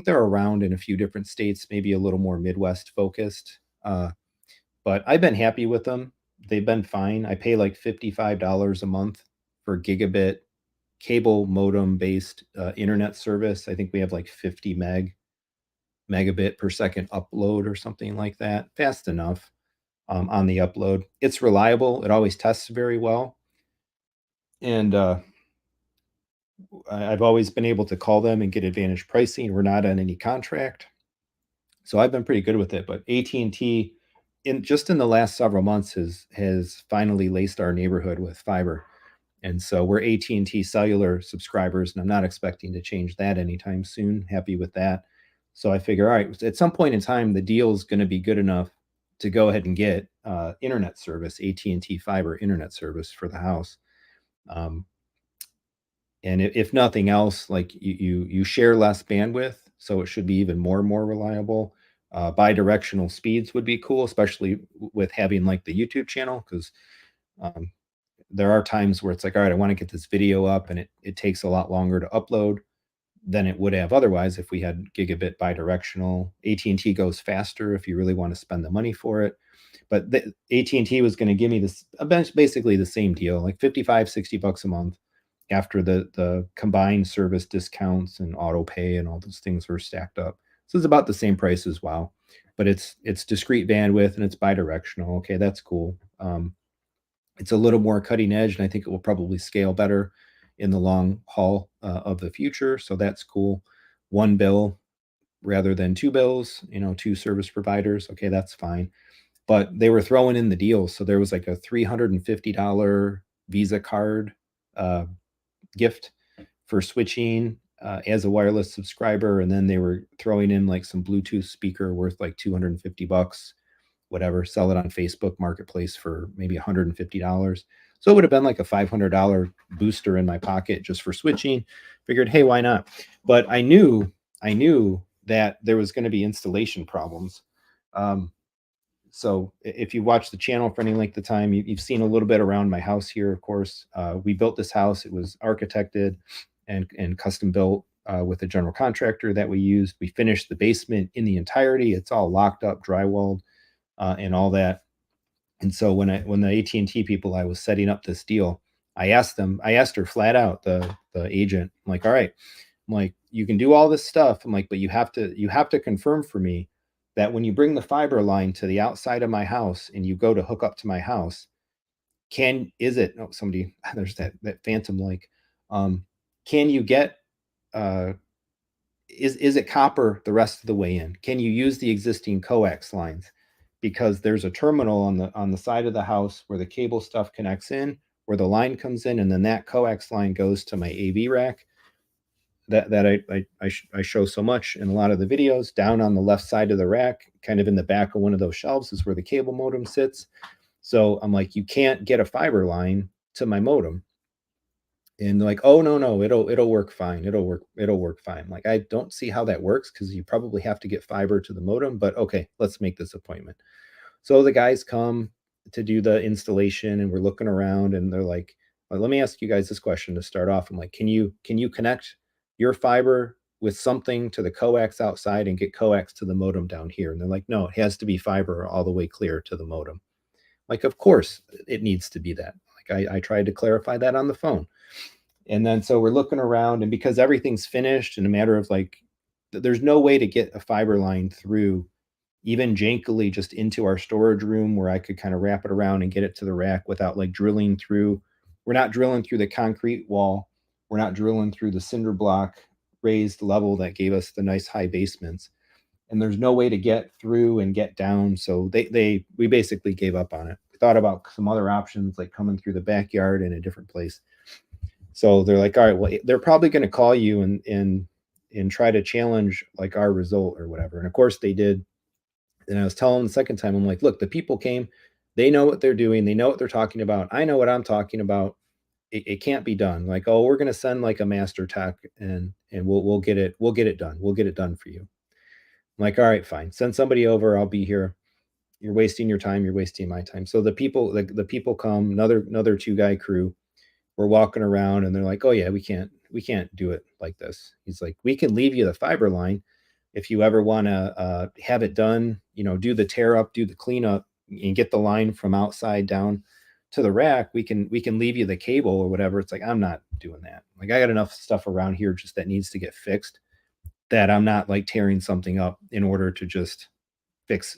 they're around in a few different states, maybe a little more Midwest focused. But I've been happy with them. They've been fine. I pay like $55 a month for gigabit cable modem based internet service. I think we have like 50 megabit per second upload or something like that. Fast enough on the upload. It's reliable. It always tests very well. And I've always been able to call them and get advantage pricing. We're not on any contract. So I've been pretty good with it. But AT&T in the last several months has finally laced our neighborhood with fiber. And so we're AT&T cellular subscribers, and I'm not expecting to change that anytime soon. Happy with that. So I figure, all right, at some point in time, the deal is going to be good enough to go ahead and get internet service, AT&T fiber internet service for the house. Um, and if nothing else, like you share less bandwidth, so it should be even more and more reliable. Bi-directional speeds would be cool, especially with having like the YouTube channel, because um, there are times where it's like, all right, I want to get this video up, and it takes a lot longer to upload than it would have otherwise if we had gigabit bi-directional. AT&T goes faster if you really want to spend the money for it. But AT&T was going to give me this basically the same deal, like 55, $60 a month after the combined service discounts and auto pay and all those things were stacked up. So it's about the same price as well, but it's discrete bandwidth and it's bi-directional. Okay, that's cool. It's a little more cutting edge, and I think it will probably scale better in the long haul of the future. So that's cool. One bill rather than two bills, two service providers. Okay, that's fine. But they were throwing in the deals. So there was like a $350 Visa card uh, gift for switching as a wireless subscriber. And then they were throwing in like some Bluetooth speaker worth like $250, whatever, sell it on Facebook Marketplace for maybe $150. So it would have been like a $500 booster in my pocket just for switching. Figured, hey, why not? But I knew that there was going to be installation problems. So if you watch the channel for any length of time, you've seen a little bit around my house here. Of course, we built this house. It was architected and custom built with a general contractor that we used. We finished the basement in the entirety. It's all locked up, drywalled, and all that. And so when the AT&T people, I was setting up this deal, I asked her flat out, the agent, I'm like, all right, I'm like, you can do all this stuff. I'm like, but you have to confirm for me that when you bring the fiber line to the outside of my house and you go to hook up to my house, is it, oh, somebody, there's that phantom like, can you get, uh, is it copper the rest of the way in? Can you use the existing coax lines? Because there's a terminal on the side of the house where the cable stuff connects in, where the line comes in, and then that coax line goes to my AV rack. That I show so much in a lot of the videos. Down on the left side of the rack, kind of in the back of one of those shelves, is where the cable modem sits. So I'm like, you can't get a fiber line to my modem. And they're like, oh no, it'll work fine. It'll work fine. Like, I don't see how that works because you probably have to get fiber to the modem, but okay, let's make this appointment. So the guys come to do the installation and we're looking around and they're like, let me ask you guys this question to start off. I'm like, can you connect your fiber with something to the coax outside and get coax to the modem down here? And they're like, no, it has to be fiber all the way clear to the modem. Like, of course it needs to be that. Like, I tried to clarify that on the phone. And then so we're looking around, and because everything's finished in a matter of like, there's no way to get a fiber line through even jankily just into our storage room where I could kind of wrap it around and get it to the rack without like drilling through. We're not drilling through the concrete wall. We're not drilling through the cinder block raised level that gave us the nice high basements. And there's no way to get through and get down. So we basically gave up on it. We thought about some other options like coming through the backyard in a different place. So they're like, all right, well, they're probably going to call you and try to challenge like our result or whatever. And of course they did. And I was telling them the second time, I'm like, look, the people came, they know what they're doing, they know what they're talking about. I know what I'm talking about. It can't be done. Like, oh, we're going to send like a master tech and we'll get it done. We'll get it done for you. like, all right, fine. Send somebody over. I'll be here. You're wasting your time. You're wasting my time. So the people, like the people come, another 2-guy crew. We're walking around and they're like, oh yeah, we can't do it like this. He's like, we can leave you the fiber line if you ever want to have it done, do the tear up, do the cleanup, and get the line from outside down to the rack. We can leave you the cable or whatever. It's like, I'm not doing that. Like, I got enough stuff around here just that needs to get fixed, that I'm not like tearing something up in order to just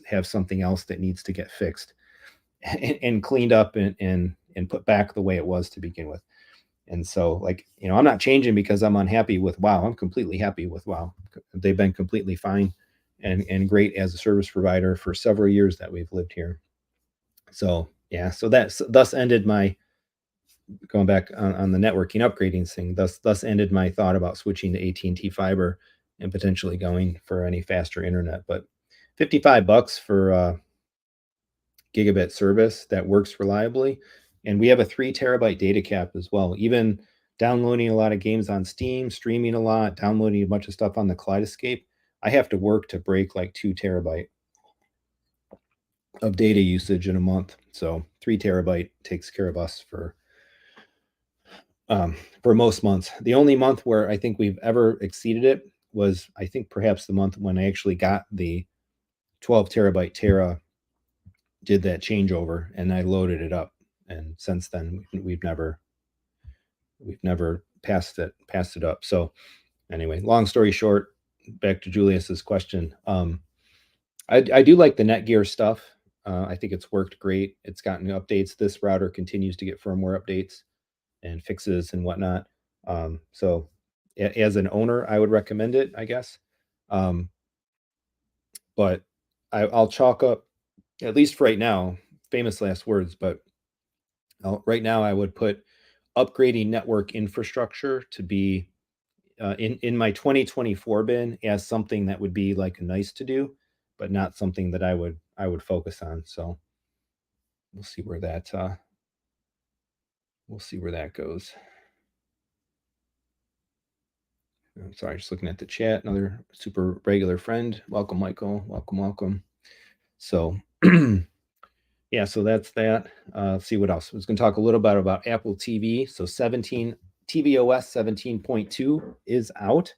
have something else that needs to get fixed and cleaned up and put back the way it was to begin with. And so, like, I'm not changing because I'm unhappy with WoW. I'm completely happy with WoW. They've been completely fine and great as a service provider for several years that we've lived here. So yeah, so that's thus ended my, going back on the networking upgrading thing. Thus ended my thought about switching to AT&T fiber and potentially going for any faster internet. But $55 for gigabit service that works reliably. And we have a 3 terabyte data cap as well. Even downloading a lot of games on Steam, streaming a lot, downloading a bunch of stuff on the Kaleidoscape, I have to work to break like 2 terabyte of data usage in a month. So 3 terabyte takes care of us for most months. The only month where I think we've ever exceeded it was, I think, perhaps the month when I actually got the 12 terabyte Tera, did that changeover, and I loaded it up. And since then, we've never passed it up. So anyway, long story short, back to Julius's question. I do like the Netgear stuff. I think it's worked great. It's gotten updates. This router continues to get firmware updates and fixes and whatnot. So as an owner, I would recommend it, I guess. But I'll chalk up, at least right now, famous last words, but right now I would put upgrading network infrastructure to be in my 2024 bin as something that would be like nice to do, but not something that I would focus on. So we'll see where that goes. I'm sorry, just looking at the chat. Another super regular friend. Welcome, Michael. Welcome. So yeah, so that's that. Let's see what else. I was going to talk a little bit about Apple TV. So tvOS 17.2 is out.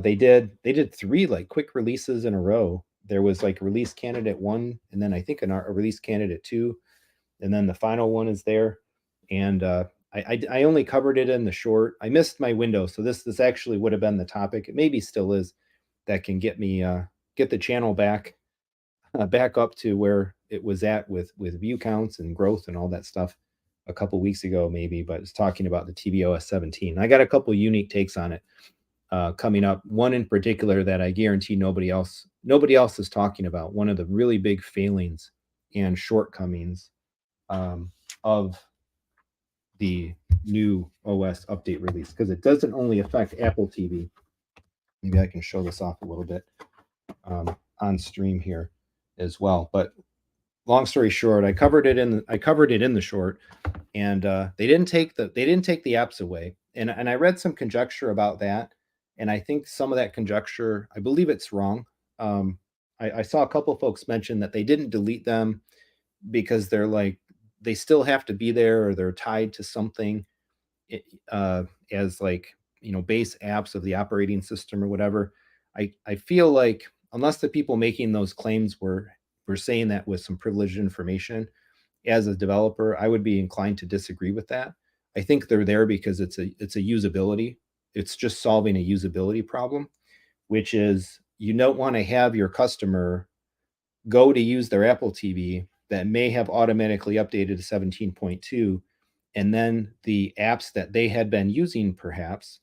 They did 3 like quick releases in a row. There was like release candidate 1, and then I think a release candidate 2, and then the final one is there. And I only covered it in the short. I missed my window, so this actually would have been the topic. It maybe still is, that can get me get the channel back up to where it was at with view counts and growth and all that stuff a couple weeks ago, maybe. But it's talking about the tvOS 17. I got a couple unique takes on it coming up. One in particular that I guarantee nobody else is talking about. One of the really big failings and shortcomings of the new OS update release, because it doesn't only affect Apple TV. Maybe I can show this off a little bit on stream here as well. But long story short, I covered it in the short, and they didn't take the apps away. And I read some conjecture about that, and I think some of that conjecture, I believe it's wrong. I saw a couple folks mention that they didn't delete them because they're like, they still have to be there, or they're tied to something as like, base apps of the operating system or whatever. I feel like, unless the people making those claims were saying that with some privileged information, as a developer, I would be inclined to disagree with that. I think they're there because it's a usability. It's just solving a usability problem, which is, you don't want to have your customer go to use their Apple TV that may have automatically updated to 17.2, and then the apps that they had been using perhaps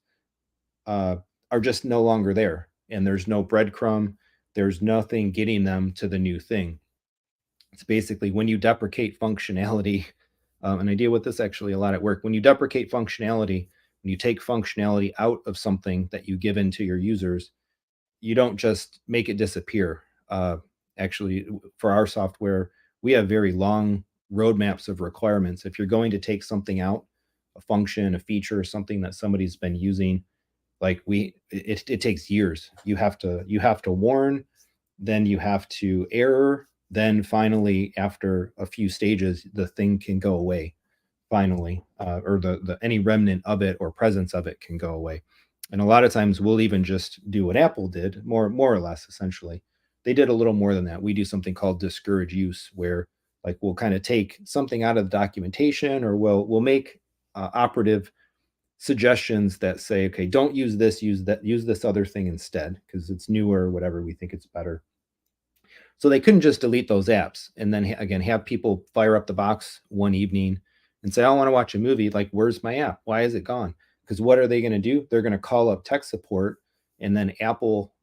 are just no longer there, and there's no breadcrumb, there's nothing getting them to the new thing. It's basically, when you deprecate functionality, and I deal with this actually a lot at work. When you deprecate functionality, when you take functionality out of something that you give into your users, you don't just make it disappear. Actually, for our software, we have very long roadmaps of requirements. If you're going to take something out, a function, a feature, something that somebody's been using, like it takes years. You have to warn, then you have to error, then finally, after a few stages, the thing can go away finally, or the any remnant of it or presence of it can go away. And a lot of times we'll even just do what Apple did, more or less essentially. They did a little more than that. We do something called discourage use, where like we'll kind of take something out of the documentation, or we'll make operative suggestions that say, okay, don't use this, use that, use this other thing instead because it's newer or whatever, we think it's better. So they couldn't just delete those apps and then again have people fire up the box one evening and say, I want to watch a movie. Like, where's my app? Why is it gone? Because what are they going to do? They're going to call up tech support, and then Apple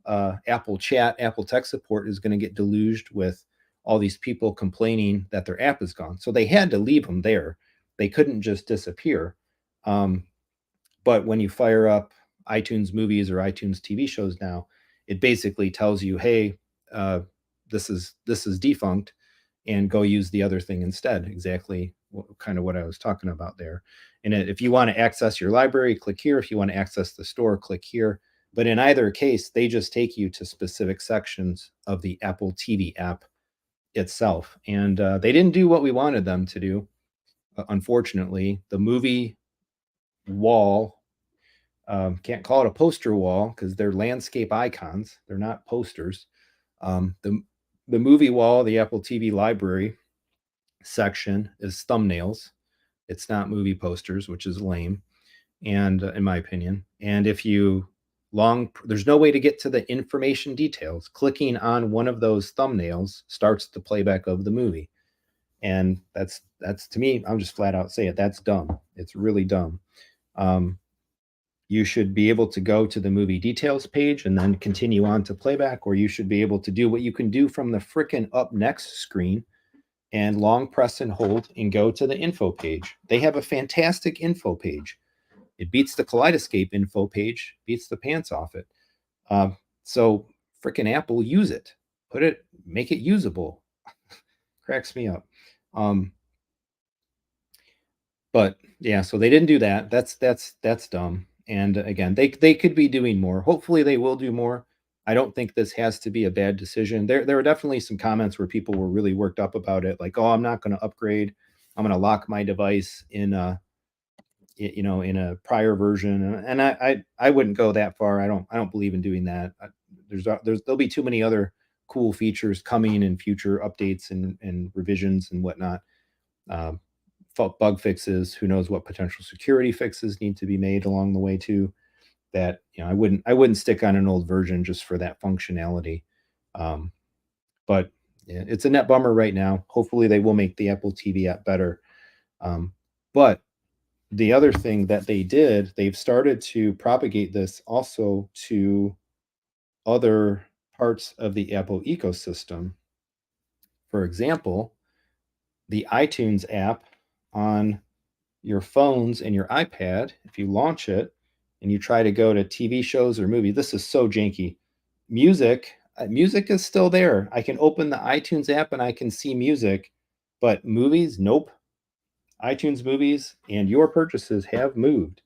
Chat, Apple tech support is going to get deluged with all these people complaining that their app is gone. So they had to leave them there. They couldn't just disappear. But when you fire up iTunes movies or iTunes TV shows now, it basically tells you, hey, this is defunct, and go use the other thing instead. Exactly kind of what I was talking about there. And if you want to access your library, click here. If you want to access the store, click here. But in either case, they just take you to specific sections of the Apple TV app itself. And they didn't do what we wanted them to do. Unfortunately, the movie wall, can't call it a poster wall because they're landscape icons. They're not posters. The movie wall, the Apple TV library section is thumbnails. It's not movie posters, which is lame, and in my opinion. And if you there's no way to get to the information details. Clicking on one of those thumbnails starts the playback of the movie, and that's to me. I'm just flat out say it. That's dumb. It's really dumb. You should be able to go to the movie details page and then continue on to playback, or you should be able to do what you can do from the frickin' up next screen and long press and hold and go to the info page. They have a fantastic info page. It beats the Kaleidoscape info page, beats the pants off it. So frickin' Apple, use it. Make it usable. Cracks me up. But yeah, so they didn't do that. That's dumb. And again, they could be doing more. Hopefully they will do more. I don't think this has to be a bad decision. There were definitely some comments where people were really worked up about it, like, oh, I'm not going to upgrade. I'm going to lock my device in in a prior version. And I wouldn't go that far. I don't believe in doing that. There'll be too many other cool features coming in future updates and revisions and whatnot. Bug fixes, who knows what potential security fixes need to be made along the way too. That I wouldn't stick on an old version just for that functionality. But yeah, it's a net bummer right now. Hopefully they will make the Apple TV app better. But the other thing that they've started to propagate this also to other parts of the Apple ecosystem. For example, the iTunes app on your phones and your iPad, if you launch it and you try to go to TV shows or movies, this is so janky. Music is still there. I can open the iTunes app and I can see music, but movies, nope. iTunes movies and your purchases have moved.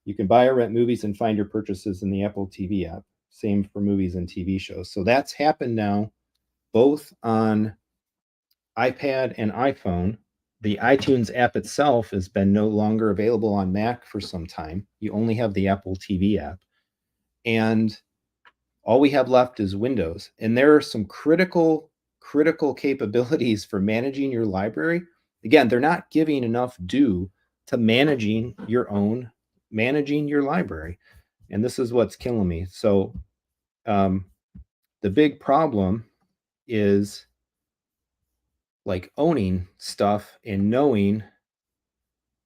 You can buy or rent movies and find your purchases in the Apple TV app. Same for movies and TV shows. So that's happened now, both on iPad and iPhone. The iTunes app itself has been no longer available on Mac for some time. You only have the Apple TV app. And all we have left is Windows. And there are some critical capabilities for managing your library. Again, they're not giving enough due to managing your library. And this is what's killing me. So the big problem is like owning stuff and knowing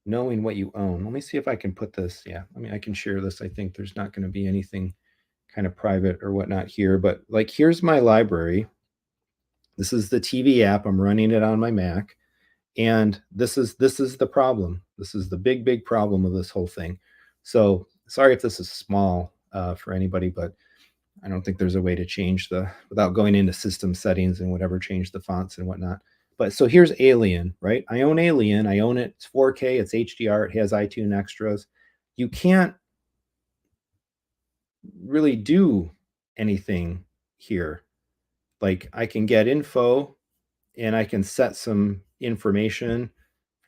what you own. Let me see if I can put this. Yeah, I mean, I can share this. I think there's not going to be anything kind of private or whatnot here, but like, here's my library. This is the TV app. I'm running it on my Mac. And this is the problem. This is the big problem of this whole thing. So sorry if this is small for anybody, but I don't think there's a way to change without going into system settings and whatever, change the fonts and whatnot. But so here's Alien, right? I own Alien. I own it. It's 4K. It's HDR. It has iTunes extras. You can't really do anything here. Like I can get info and I can set some information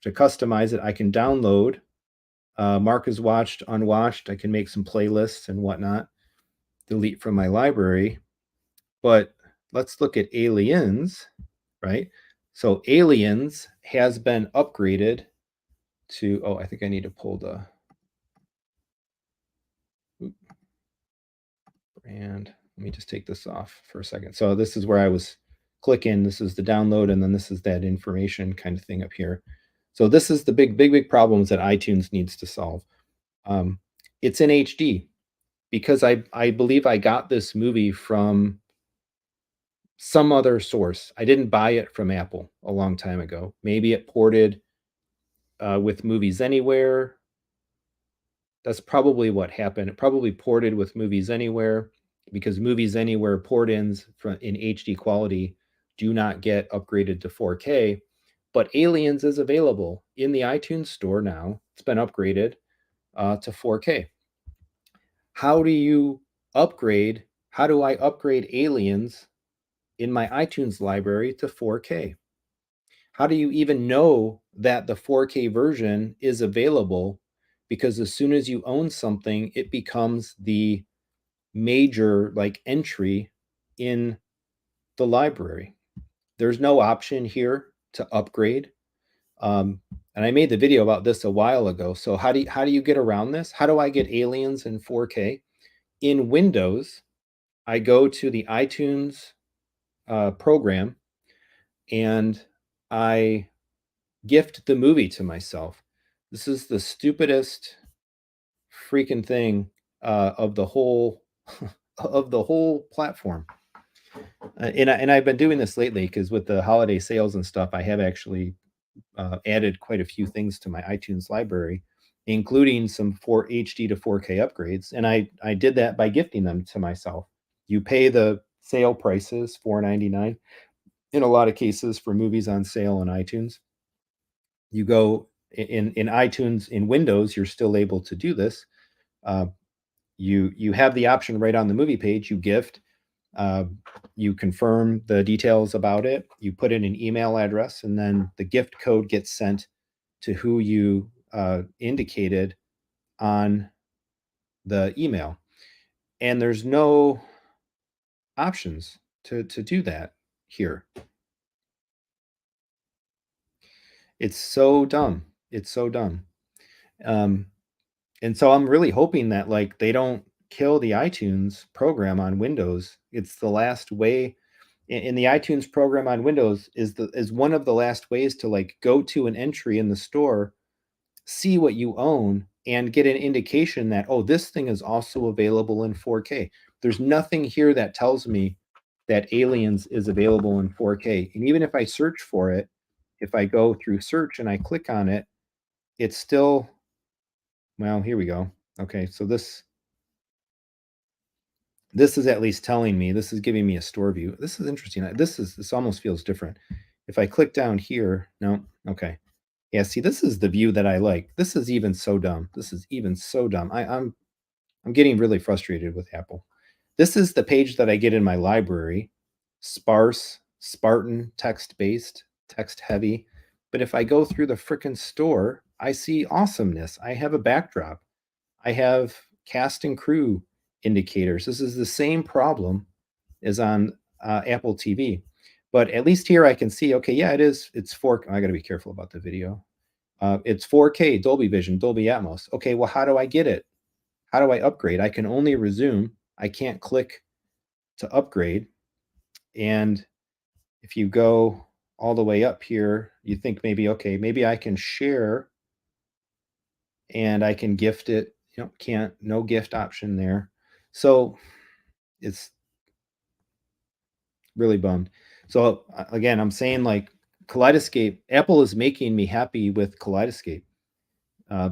to customize it. I can download, mark as watched, unwatched. I can make some playlists and whatnot, delete from my library. But let's look at Aliens, right? So Aliens has been upgraded to, oh, I think I need to pull the brand. Let me just take this off for a second. So this is where I was clicking. This is the download, and then this is that information kind of thing up here. So this is the big problems that iTunes needs to solve. It's in HD because I believe I got this movie from some other source. I didn't buy it from Apple a long time ago. Maybe it ported with Movies Anywhere. That's probably what happened. It probably ported with Movies Anywhere because Movies Anywhere port-ins in HD quality do not get upgraded to 4K. But Aliens is available in the iTunes store now. It's been upgraded to 4K. How do you upgrade? How do I upgrade Aliens in my iTunes library to 4K? How do you even know that the 4K version is available? Because as soon as you own something, it becomes the major like entry in the library. There's no option here to upgrade. And I made the video about this a while ago. So how do you get around this? How do I get Aliens in 4K? In Windows, I go to the iTunes program and I gift the movie to myself. This is the stupidest freaking thing of the whole of the whole platform. And I've been doing this lately because with the holiday sales and stuff, I have actually added quite a few things to my iTunes library, including some 4 HD to 4K upgrades. And I did that by gifting them to myself. You pay the sale prices, $4.99, in a lot of cases for movies on sale on iTunes. You go in iTunes in Windows, you're still able to do this. You have the option right on the movie page. You gift, uh, you confirm the details about it. You put in an email address, and then the gift code gets sent to who you indicated on the email. And there's no options to do that here. It's so dumb. It's so dumb. Um, and so I'm really hoping that like they don't kill the iTunes program on Windows. It's the last way in the iTunes program on Windows is one of the last ways to like go to an entry in the store, see what you own, and get an indication that, oh, this thing is also available in 4K. There's nothing here that tells me that Aliens is available in 4K. And even if I search for it, if I go through search and I click on it, it's still, well, here we go. Okay, so this is at least telling me, this is giving me a store view. This is interesting. This almost feels different. If I click down here, no, okay. Yeah, see, this is the view that I like. This is even so dumb. This is even so dumb. I'm getting really frustrated with Apple. This is the page that I get in my library. Sparse, Spartan, text-based, text-heavy. But if I go through the frickin' store, I see awesomeness. I have a backdrop. I have cast and crew indicators. This is the same problem as on Apple TV. But at least here I can see, okay, yeah, it is. It's 4K. I got to be careful about the video. It's 4K, Dolby Vision, Dolby Atmos. Okay, well, how do I get it? How do I upgrade? I can only resume. I can't click to upgrade. And if you go all the way up here, you think maybe, okay, maybe I can share and I can gift it. You know, can't, no gift option there. So it's really bummed. So again, I'm saying like Kaleidoscape, Apple is making me happy with Kaleidoscape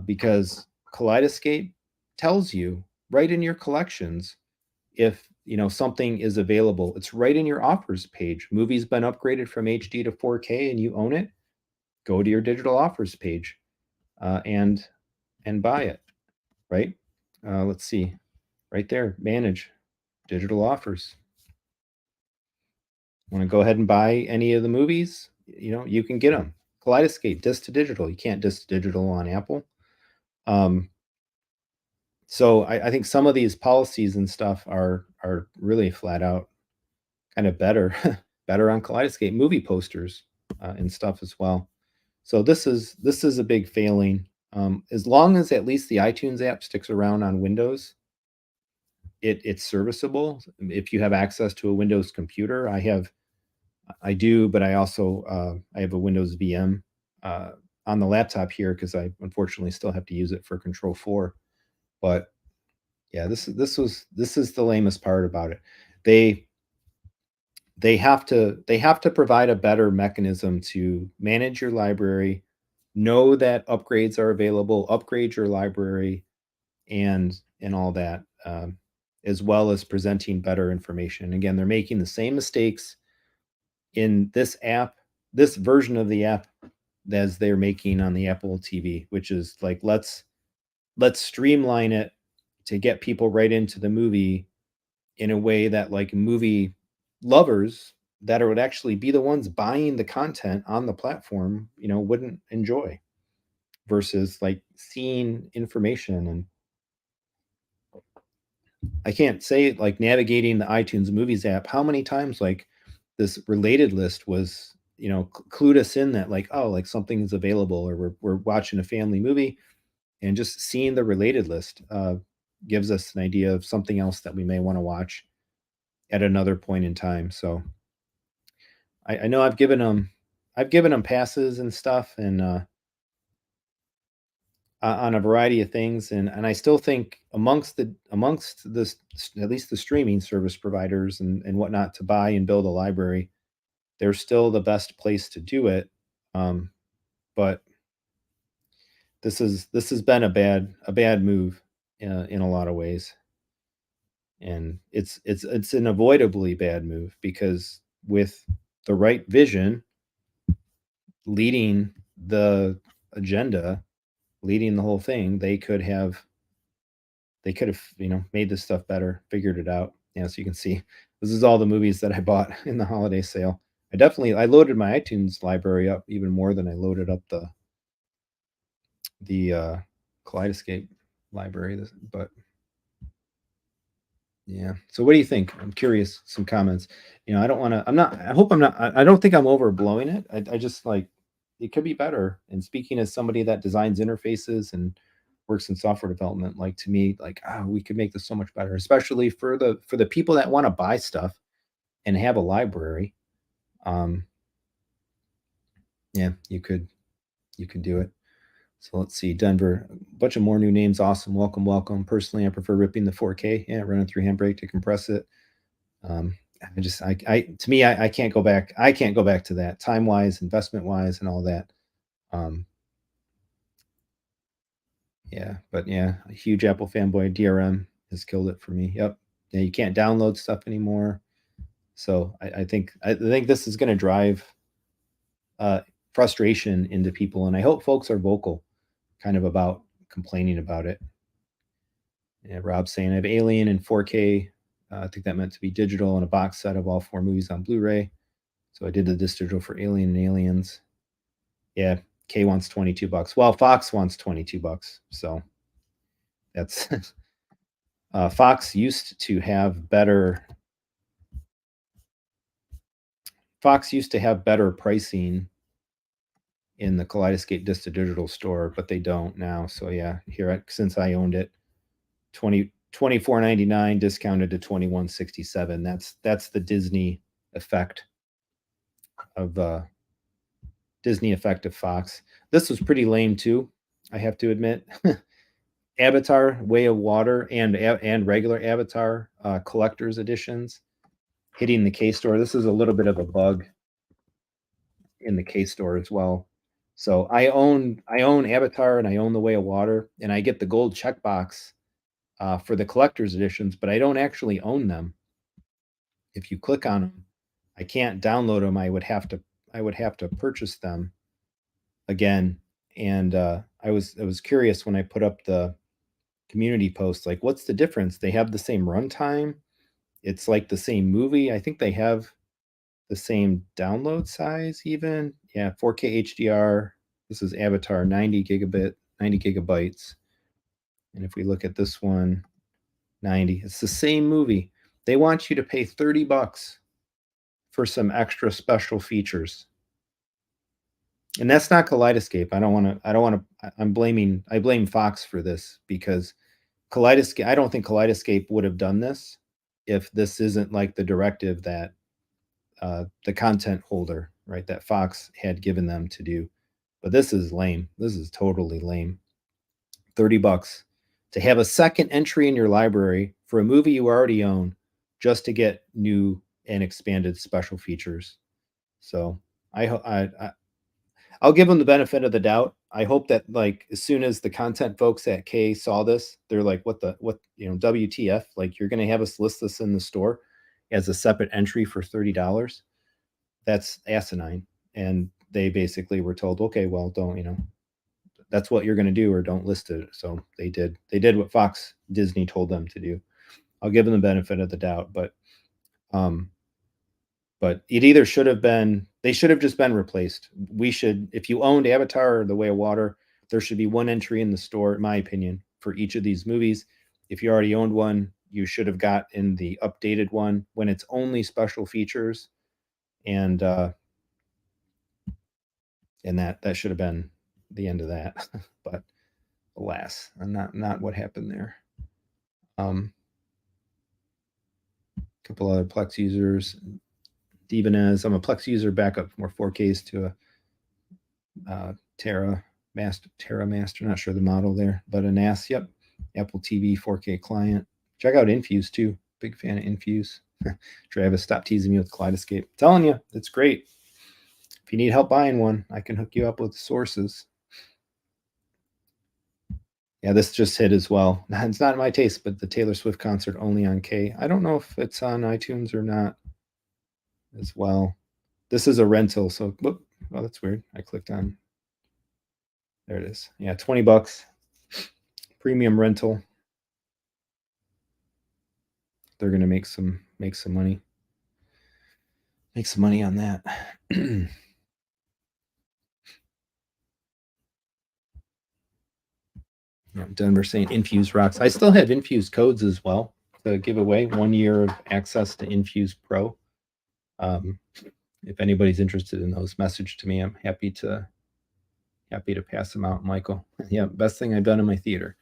because Kaleidoscape tells you right in your collections if you know something is available. It's right in your offers page. Movie's been upgraded from HD to 4K and you own it. Go to your digital offers page and buy it. Right? Let's see, right there, manage digital offers. Want to go ahead and buy any of the movies? You can get them. Kaleidoscape, disc to digital. You can't disc to digital on Apple. Um, so I think some of these policies and stuff are really flat out kind of better better on Kaleidoscape movie posters and stuff as well. So this is a big failing. As long as at least the iTunes app sticks around on Windows, it's serviceable. If you have access to a Windows computer, I do, but I also I have a Windows VM uh, on the laptop here because I unfortunately still have to use it for Control 4. But yeah, this is the lamest part about it. They they have to provide a better mechanism to manage your library, know that upgrades are available, upgrade your library, and all that, as well as presenting better information. Again, they're making the same mistakes in this app, this version of the app, as they're making on the Apple TV, which is like let's streamline it to get people right into the movie in a way that like movie lovers that would actually be the ones buying the content on the platform, wouldn't enjoy versus like seeing information. And I can't say like navigating the iTunes Movies app, how many times like this related list was, clued us in that like, oh, like something's available or we're watching a family movie, and just seeing the related list gives us an idea of something else that we may want to watch at another point in time. So I know I've given them passes and stuff, and on a variety of things, and I still think amongst this, at least the streaming service providers and whatnot, to buy and build a library, they're still the best place to do it. Um, but this has been a bad move in a lot of ways, and it's an avoidably bad move because with the right vision leading the agenda, leading the whole thing, they could have made this stuff better, figured it out. Yeah, so you can see this is all the movies that I bought in the holiday sale. I loaded my iTunes library up even more than I loaded up the Kaleidoscape library. But yeah, so what do you think? I'm curious. Some comments. I don't want to. I'm not. I hope I'm not. I don't think I'm overblowing it. I just like it could be better. And speaking as somebody that designs interfaces and works in software development, like to me, like we could make this so much better, especially for the people that want to buy stuff and have a library. Um, yeah, you could do it. So let's see, Denver, a bunch of more new names. Awesome, welcome, welcome. Personally, I prefer ripping the 4K. Yeah, running through Handbrake to compress it. I just, I to me, I can't go back. I can't go back to that time wise, investment wise, and all that. Um, yeah, but yeah, a huge Apple fanboy. DRM has killed it for me. Yep. Yeah, you can't download stuff anymore. So I think this is going to drive uh, frustration into people, and I hope folks are vocal, kind of about complaining about it. Yeah, Rob's saying I have Alien in 4K. I think that meant to be digital and a box set of all four movies on Blu-ray. So I did the disc digital for Alien and Aliens. Yeah, K wants $22. Well, Fox wants $22. So that's Fox used to have better. Fox used to have better pricing in the Kaleidoscape disc to digital store, but they don't now. So yeah, since I owned it, 24.99 discounted to 21.67. That's the of Disney effect of Fox. This was pretty lame too, I have to admit. Avatar: Way of Water and regular Avatar collector's editions hitting the K store. This is a little bit of a bug in the K store as well. So I own Avatar and I own The Way of Water, and I get the gold checkbox for the collector's editions, but I don't actually own them. If you click on them, I can't download them. I would have to purchase them again. And I was curious when I put up the community post, like, what's the difference? They have the same runtime. It's like the same movie. I think they have. the same download size even. Yeah, 4K HDR. This is Avatar, 90 gigabytes. And if we look at this one, 90. It's the same movie. They want you to pay $30 for some extra special features. And that's not Kaleidoscape. I don't want to I blame Fox for this because Kaleidoscape, I don't think Kaleidoscape would have done this if this isn't like the directive that the content holder, right, that Fox had given them to do. But this is lame. This is totally lame. $30 to have a second entry in your library for a movie you already own just to get new and expanded special features. So I'll give them the benefit of the doubt. I hope that like as soon as the content folks at K saw this, they're like, what WTF? Like you're gonna have us list this in the store as a separate entry for $30. That's asinine. And they basically were told, okay, well, don't, that's what you're gonna do or don't list it. So they did what Fox Disney told them to do. I'll give them the benefit of the doubt, but it either should have been, they should have just been replaced. If you owned Avatar or The Way of Water, there should be one entry in the store, in my opinion, for each of these movies. If you already owned one, you should have got in the updated one when it's only special features, and that should have been the end of that. But alas, not what happened there. Couple other Plex users. Divanez, I'm a Plex user, backup more 4Ks to a Terra Master, not sure the model there, but a NAS, yep. Apple TV 4K client. Check out Infuse too. Big fan of Infuse. Travis, stop teasing me with Kaleidoscape. I'm telling you, it's great. If you need help buying one, I can hook you up with sources. Yeah, this just hit as well. It's not my taste, but the Taylor Swift concert only on K. I don't know if it's on iTunes or not as well. This is a rental, so whoop. Oh, that's weird. I clicked on. There it is. Yeah, $20. Premium rental. They're gonna make some money. Make some money on that. Yeah, Denver saying Infuse rocks. I still have Infuse codes as well to give away. 1 year of access to Infuse Pro. If anybody's interested in those, message to me. I'm happy to pass them out, Michael. Yeah, best thing I've done in my theater.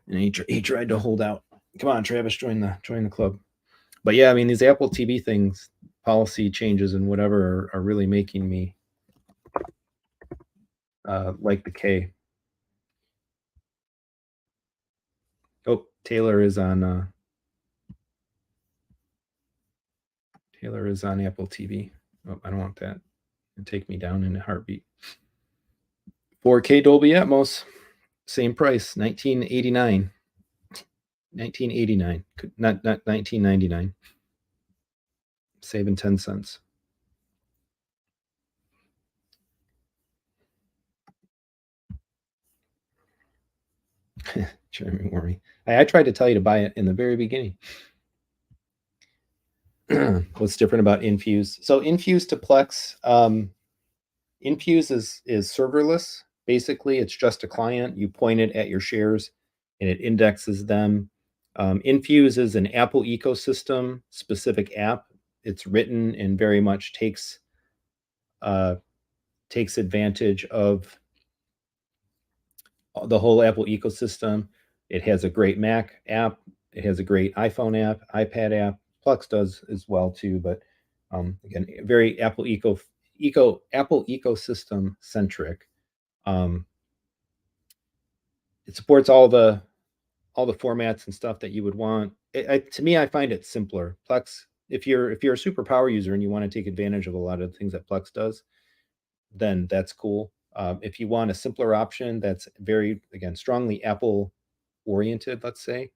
And he tried to hold out. Come on, Travis, join the club. But yeah, I mean these Apple TV things, policy changes and whatever are really making me like the K. Oh, Taylor is on Apple TV. Oh, I don't want that. It'd take me down in a heartbeat. 4K Dolby Atmos, same price, $19.89. $19.89, not $19.99. Saving 10 cents. Jeremy Wormy. I tried to tell you to buy it in the very beginning. What's different about Infuse? So Infuse to Plex, Infuse is serverless. Basically, it's just a client. You point it at your shares, and it indexes them. Infuse is an Apple ecosystem specific app. It's written and very much takes advantage of the whole Apple ecosystem. It has a great Mac app. It has a great iPhone app, iPad app. Plex does as well too, but again, very Apple ecosystem centric. It supports all the formats and stuff that you would want. To me, I find it simpler. Plex, if you're a super power user and you want to take advantage of a lot of the things that Plex does, then that's cool. If you want a simpler option that's very, again, strongly Apple oriented, let's say,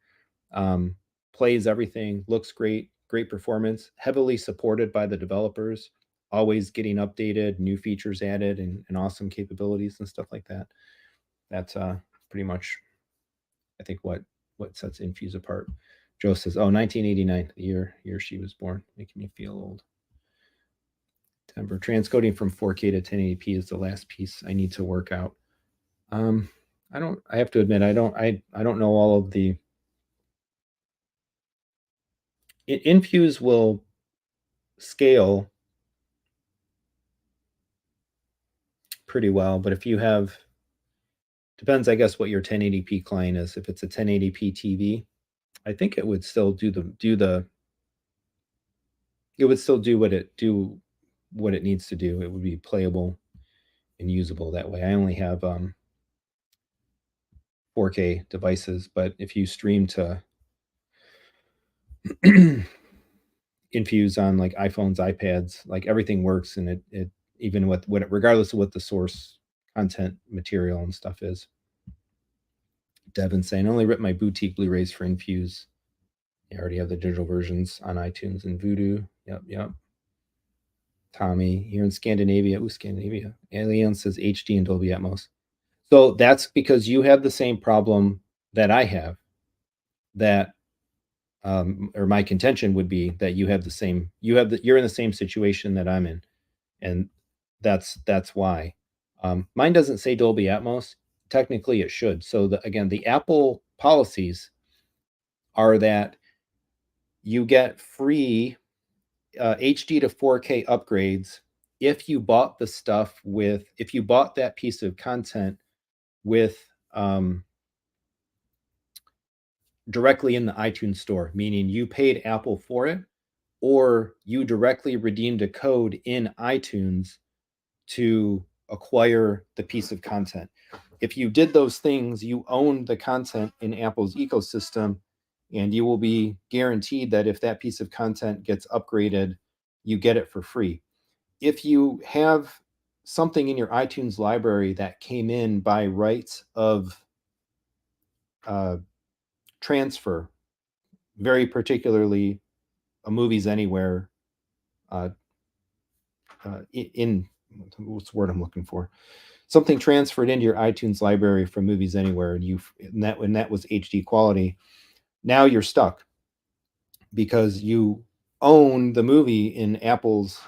plays everything, looks great, great performance, heavily supported by the developers, always getting updated, new features added, and awesome capabilities and stuff like that. That's pretty much, I think, what sets Infuse apart. Joe says, "Oh, 1989, the year she was born, making me feel old." September. Transcoding from 4K to 1080p is the last piece I need to work out. I have to admit, I don't know all of the. Infuse will scale pretty well, but if you have, depends, I guess, what your 1080p client is. If it's a 1080p TV, I think it would still it would still do what it needs to do. It would be playable and usable that way. I only have 4K devices, but if you stream to Infuse on like iPhones, iPads, like everything works, and it even with what regardless of what the source content material and stuff is. Devin saying, only rip my boutique Blu-rays for Infuse. I already have the digital versions on iTunes and Vudu. Yep. Tommy, here in Scandinavia. Ooh, Scandinavia. Alien says HD and Dolby Atmos. So that's because you have the same problem that I have. That, or my contention would be that you're in the same situation that I'm in, and that's why. Mine doesn't say Dolby Atmos. Technically, it should. So the Apple policies are that you get free HD to 4K upgrades if you bought that piece of content with directly in the iTunes store, meaning you paid Apple for it, or you directly redeemed a code in iTunes to acquire the piece of content. If you did those things, you own the content in Apple's ecosystem, and you will be guaranteed that if that piece of content gets upgraded, you get it for free. If you have something in your iTunes library that came in by rights of transfer, very particularly a Movies Anywhere, in what's the word I'm looking for? Something transferred into your iTunes library from Movies Anywhere, and that was HD quality. Now you're stuck because you own the movie in Apple's.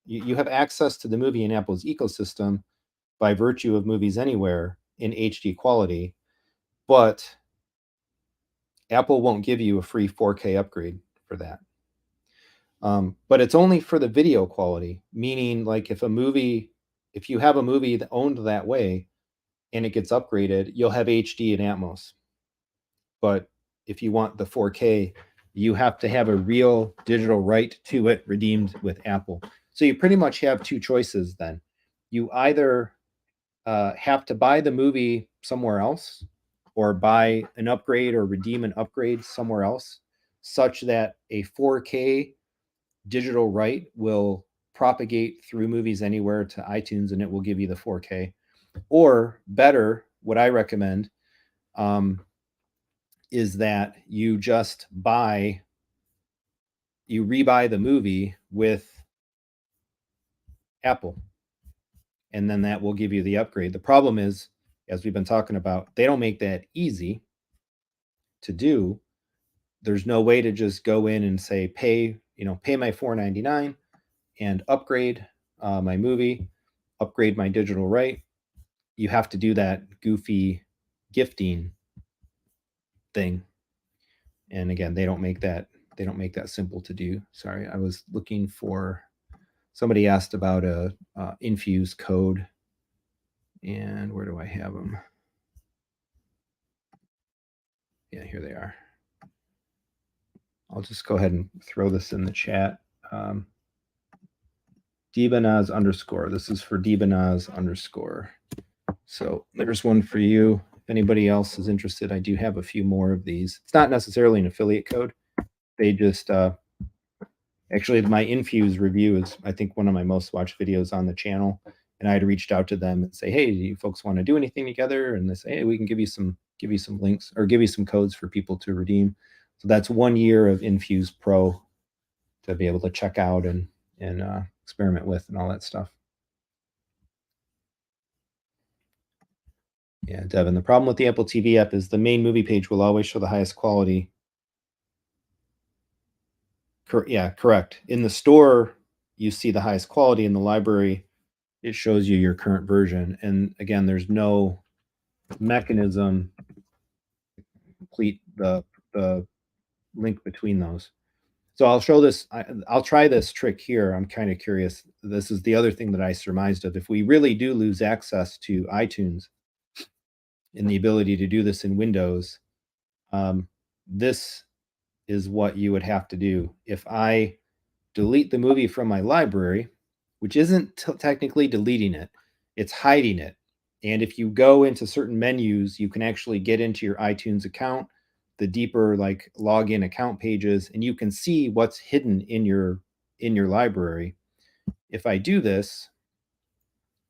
You have access to the movie in Apple's ecosystem by virtue of Movies Anywhere in HD quality, but Apple won't give you a free 4K upgrade for that. But it's only for the video quality, meaning like if you have a movie that owned that way and it gets upgraded, you'll have HD and Atmos. But if you want the 4K, you have to have a real digital right to it redeemed with Apple. So you pretty much have two choices then. You either have to buy the movie somewhere else, or buy an upgrade or redeem an upgrade somewhere else, such that a 4K digital right will propagate through Movies Anywhere to iTunes, and it will give you the 4K. Or better, what I recommend is that you just rebuy the movie with Apple, and then that will give you the upgrade. The problem is, as we've been talking about, they don't make that easy to do. There's no way to just go in and say pay my $4.99 and upgrade my movie, upgrade my digital right. You have to do that goofy gifting thing, and again, they don't make that simple to do. Sorry, I was looking for, somebody asked about a Infuse code, and where do I have them? Yeah, here they are. I'll just go ahead and throw this in the chat. Debanaz _ this is for Debanaz _ so there's one for you. If anybody else is interested, I do have a few more of these. It's not necessarily an affiliate code. They just actually, my Infuse review is, I think, one of my most watched videos on the channel, and I had reached out to them and say, hey, do you folks want to do anything together? And they say, hey, we can give you some links, or give you some codes for people to redeem. So that's 1 year of Infuse Pro to be able to check out and experiment with and all that stuff. Yeah, Devin, the problem with the Apple TV app is the main movie page will always show the highest quality. Yeah, correct. In the store, you see the highest quality in the library, it shows you your current version. And again, there's no mechanism to complete the link between those. So I'll show this. I'll try this trick here. I'm kind of curious. This is the other thing that I surmised of. If we really do lose access to iTunes and the ability to do this in Windows, this is what you would have to do. If I delete the movie from my library, which isn't technically deleting it, it's hiding it. And if you go into certain menus, you can actually get into your iTunes account, the deeper like login account pages, and you can see what's hidden in your library. If I do this,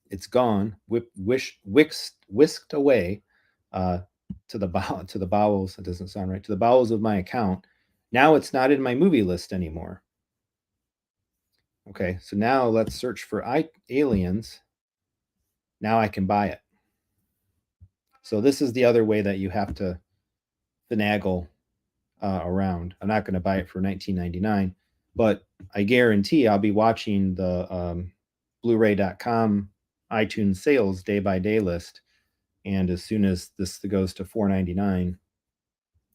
it's gone, whisked away to the bowels. It doesn't sound right. To the bowels of my account. Now it's not in my movie list anymore. Okay, so now let's search for Aliens. Now I can buy it. So this is the other way that you have to finagle around. I'm not going to buy it for $19.99, but I guarantee I'll be watching the Blu-ray.com iTunes sales day by day list, and as soon as this goes to $4.99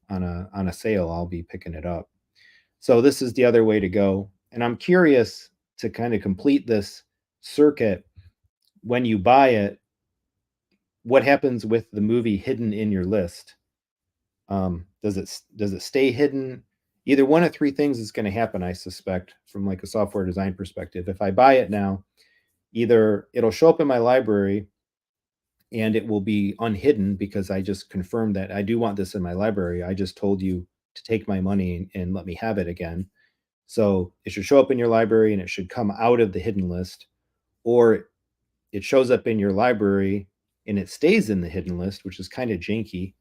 on a sale, I'll be picking it up. So this is the other way to go, and I'm curious to kind of complete this circuit. When you buy it, what happens with the movie hidden in your list? Does it stay hidden? Either one of three things is going to happen, I suspect, from like a software design perspective. If I buy it now, either it'll show up in my library and it will be unhidden because I just confirmed that I do want this in my library. I just told you to take my money and let me have it again. So it should show up in your library and it should come out of the hidden list, or it shows up in your library and it stays in the hidden list, which is kind of janky.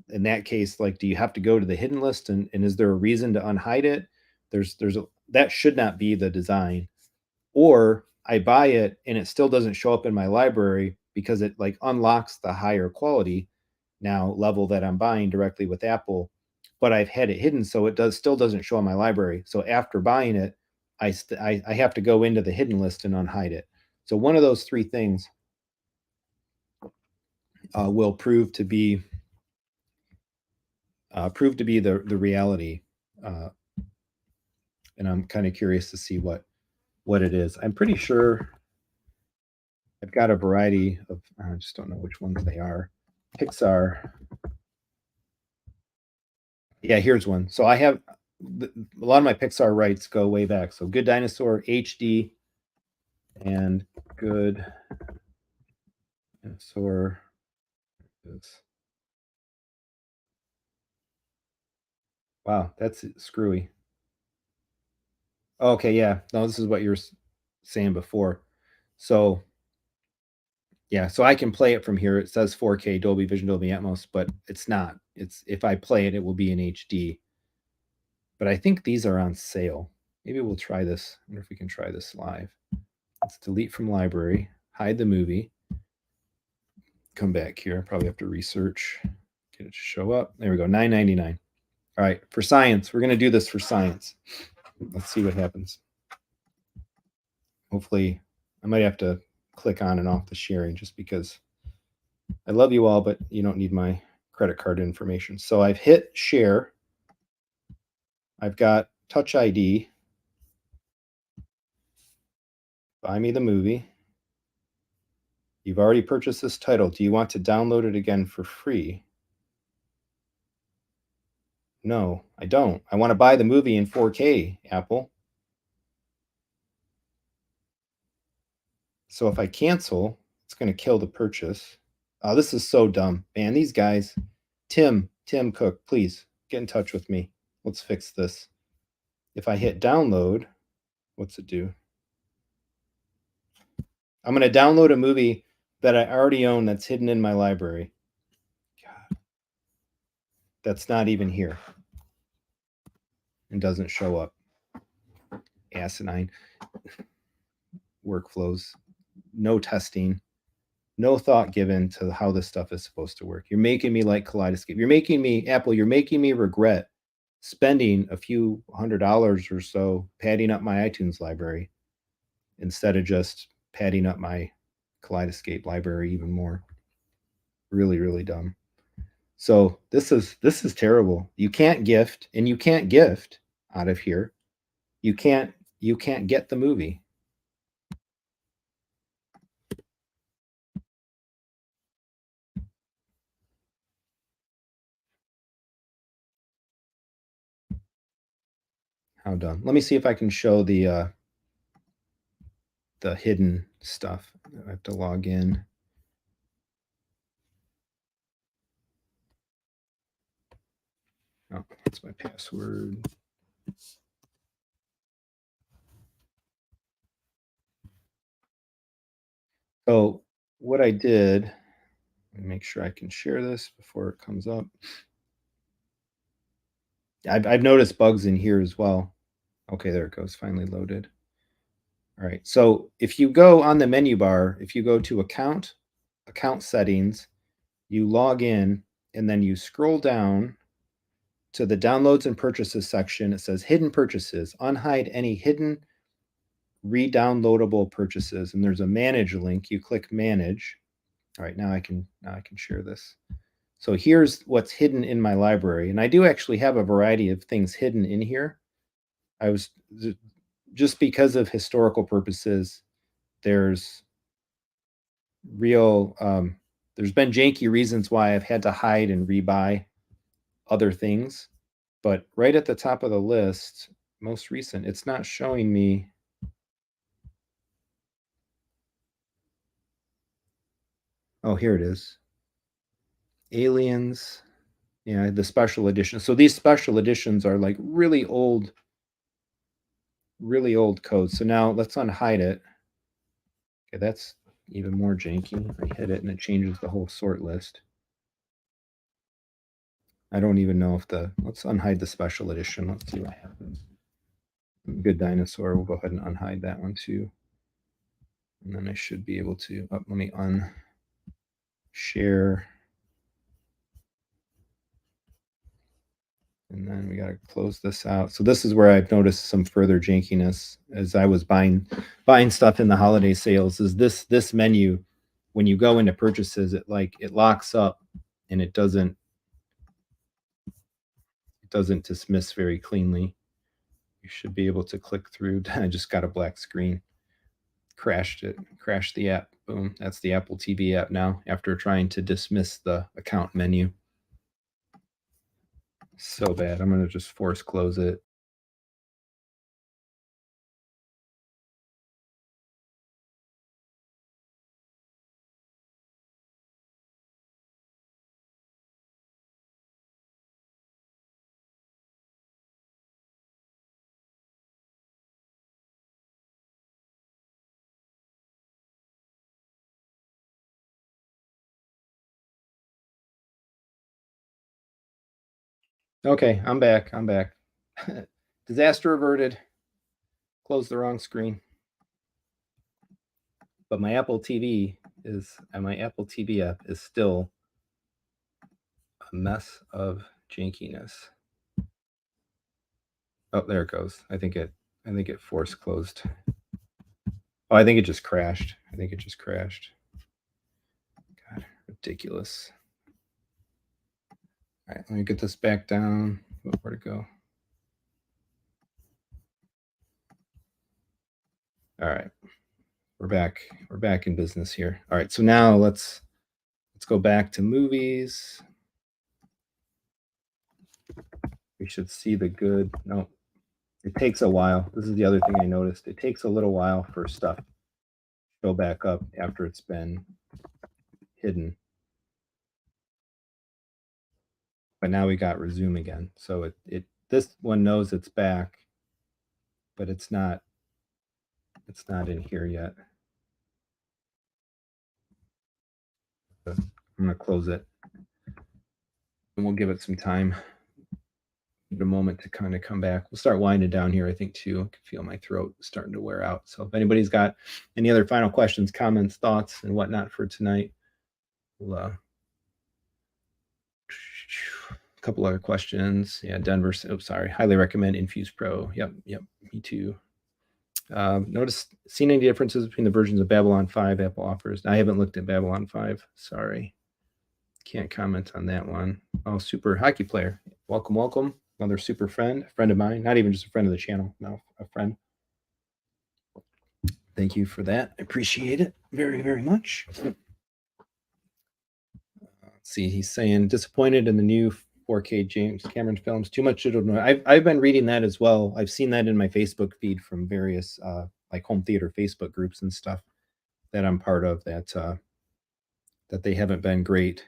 In that case, like, do you have to go to the hidden list and is there a reason to unhide it? That should not be the design. Or I buy it and it still doesn't show up in my library because it like unlocks the higher quality now level that I'm buying directly with Apple, but I've had it hidden, so it still doesn't show in my library. So after buying it, I have to go into the hidden list and unhide it. So one of those three things will prove to be the reality, and I'm kind of curious to see what it is. I'm pretty sure I've got a variety of, I just don't know which ones they are. Pixar. Yeah, here's one. So I have a lot of my Pixar rights go way back. So Good Dinosaur HD and Good Dinosaur. Wow, that's screwy. Okay, yeah. No, this is what you were saying before. So yeah, so I can play it from here. It says 4K Dolby Vision, Dolby Atmos, but it's not. It's if I play it, it will be in HD. But I think these are on sale. Maybe we'll try this. I wonder if we can try this live. Let's delete from library, hide the movie, come back here. Probably have to research, get it to show up. There we go, $9.99. All right, for science, we're going to do this for science. Let's see what happens. Hopefully, I might have to click on and off the sharing just because I love you all, but you don't need my credit card information. So I've hit share. I've got Touch ID. Buy me the movie. You've already purchased this title. Do you want to download it again for free? No, I don't. I want to buy the movie in 4K, Apple. So if I cancel, it's going to kill the purchase. Oh, this is so dumb. Man, these guys. Tim Cook, please get in touch with me. Let's fix this. If I hit download, what's it do? I'm going to download a movie that I already own that's hidden in my library. God. That's not even here. And doesn't show up. Asinine workflows. No testing. No thought given to how this stuff is supposed to work. You're making me like Kaleidoscope. You're making me, Apple, you're making me regret spending a few $100s or so padding up my iTunes library instead of just padding up my Kaleidoscape library even more. Really, really dumb. So this is terrible. You can't gift, and you can't gift out of here. You can't get the movie. How dumb. Let me see if I can show the hidden stuff. I have to log in. Oh, that's my password. So what I did, let me make sure I can share this before it comes up. I've noticed bugs in here as well. Okay, there it goes, finally loaded. All right, so if you go on the menu bar, if you go to account settings, you log in, and then you scroll down to the downloads and purchases section. It says hidden purchases, unhide any hidden re-downloadable purchases, and there's a manage link. You click manage. All right, now I can share this. So here's what's hidden in my library, and I do actually have a variety of things hidden in here. I was just because of historical purposes. There's real there's been janky reasons why I've had to hide and rebuy other things, but right at the top of the list, most recent, it's not showing me. Oh, here it is. Aliens. Yeah, the special edition. So these special editions are like really old codes. So now let's unhide it. Okay, that's even more janky. I hit it and it changes the whole sort list. I don't even know if let's unhide the special edition. Let's see what happens. Good Dinosaur. We'll go ahead and unhide that one too. And then I should be able to, let me unshare. And then we got to close this out. So this is where I've noticed some further jankiness as I was buying stuff in the holiday sales. Is this menu, when you go into purchases, it locks up and it doesn't dismiss very cleanly. You should be able to click through. I just got a black screen. Crashed the app. Boom. That's the Apple TV app now after trying to dismiss the account menu. So bad. I'm going to just force close it. Okay, I'm back. Disaster averted. Closed the wrong screen. But my Apple TV app is still a mess of jankiness. Oh, there it goes. I think it force closed. Oh, I think it just crashed. God, ridiculous. All right, let me get this back down. Where'd it go? All right, we're back. We're back in business here. All right, so now let's go back to movies. We should see the good. No, it takes a while. This is the other thing I noticed. It takes a little while for stuff to go back up after it's been hidden. But now we got resume again. So this one knows it's back, but it's not in here yet. I'm going to close it. And we'll give it some time. Give it a moment to kind of come back. We'll start winding down here, I think, too. I can feel my throat starting to wear out. So if anybody's got any other final questions, comments, thoughts, and whatnot for tonight, we'll couple other questions. Yeah, Denver. Oh, sorry. Highly recommend Infuse Pro. Yep. Me too. Seen any differences between the versions of Babylon 5 Apple offers? I haven't looked at Babylon 5. Sorry. Can't comment on that one. Oh, super hockey player. Welcome. Another super friend of mine. Not even just a friend of the channel. No, a friend. Thank you for that. I appreciate it very, very much. Let's see, he's saying disappointed in the new 4K James Cameron films. Too much digital noise. I've been reading that as well. I've seen that in my Facebook feed from various like home theater Facebook groups and stuff that I'm part of. That they haven't been great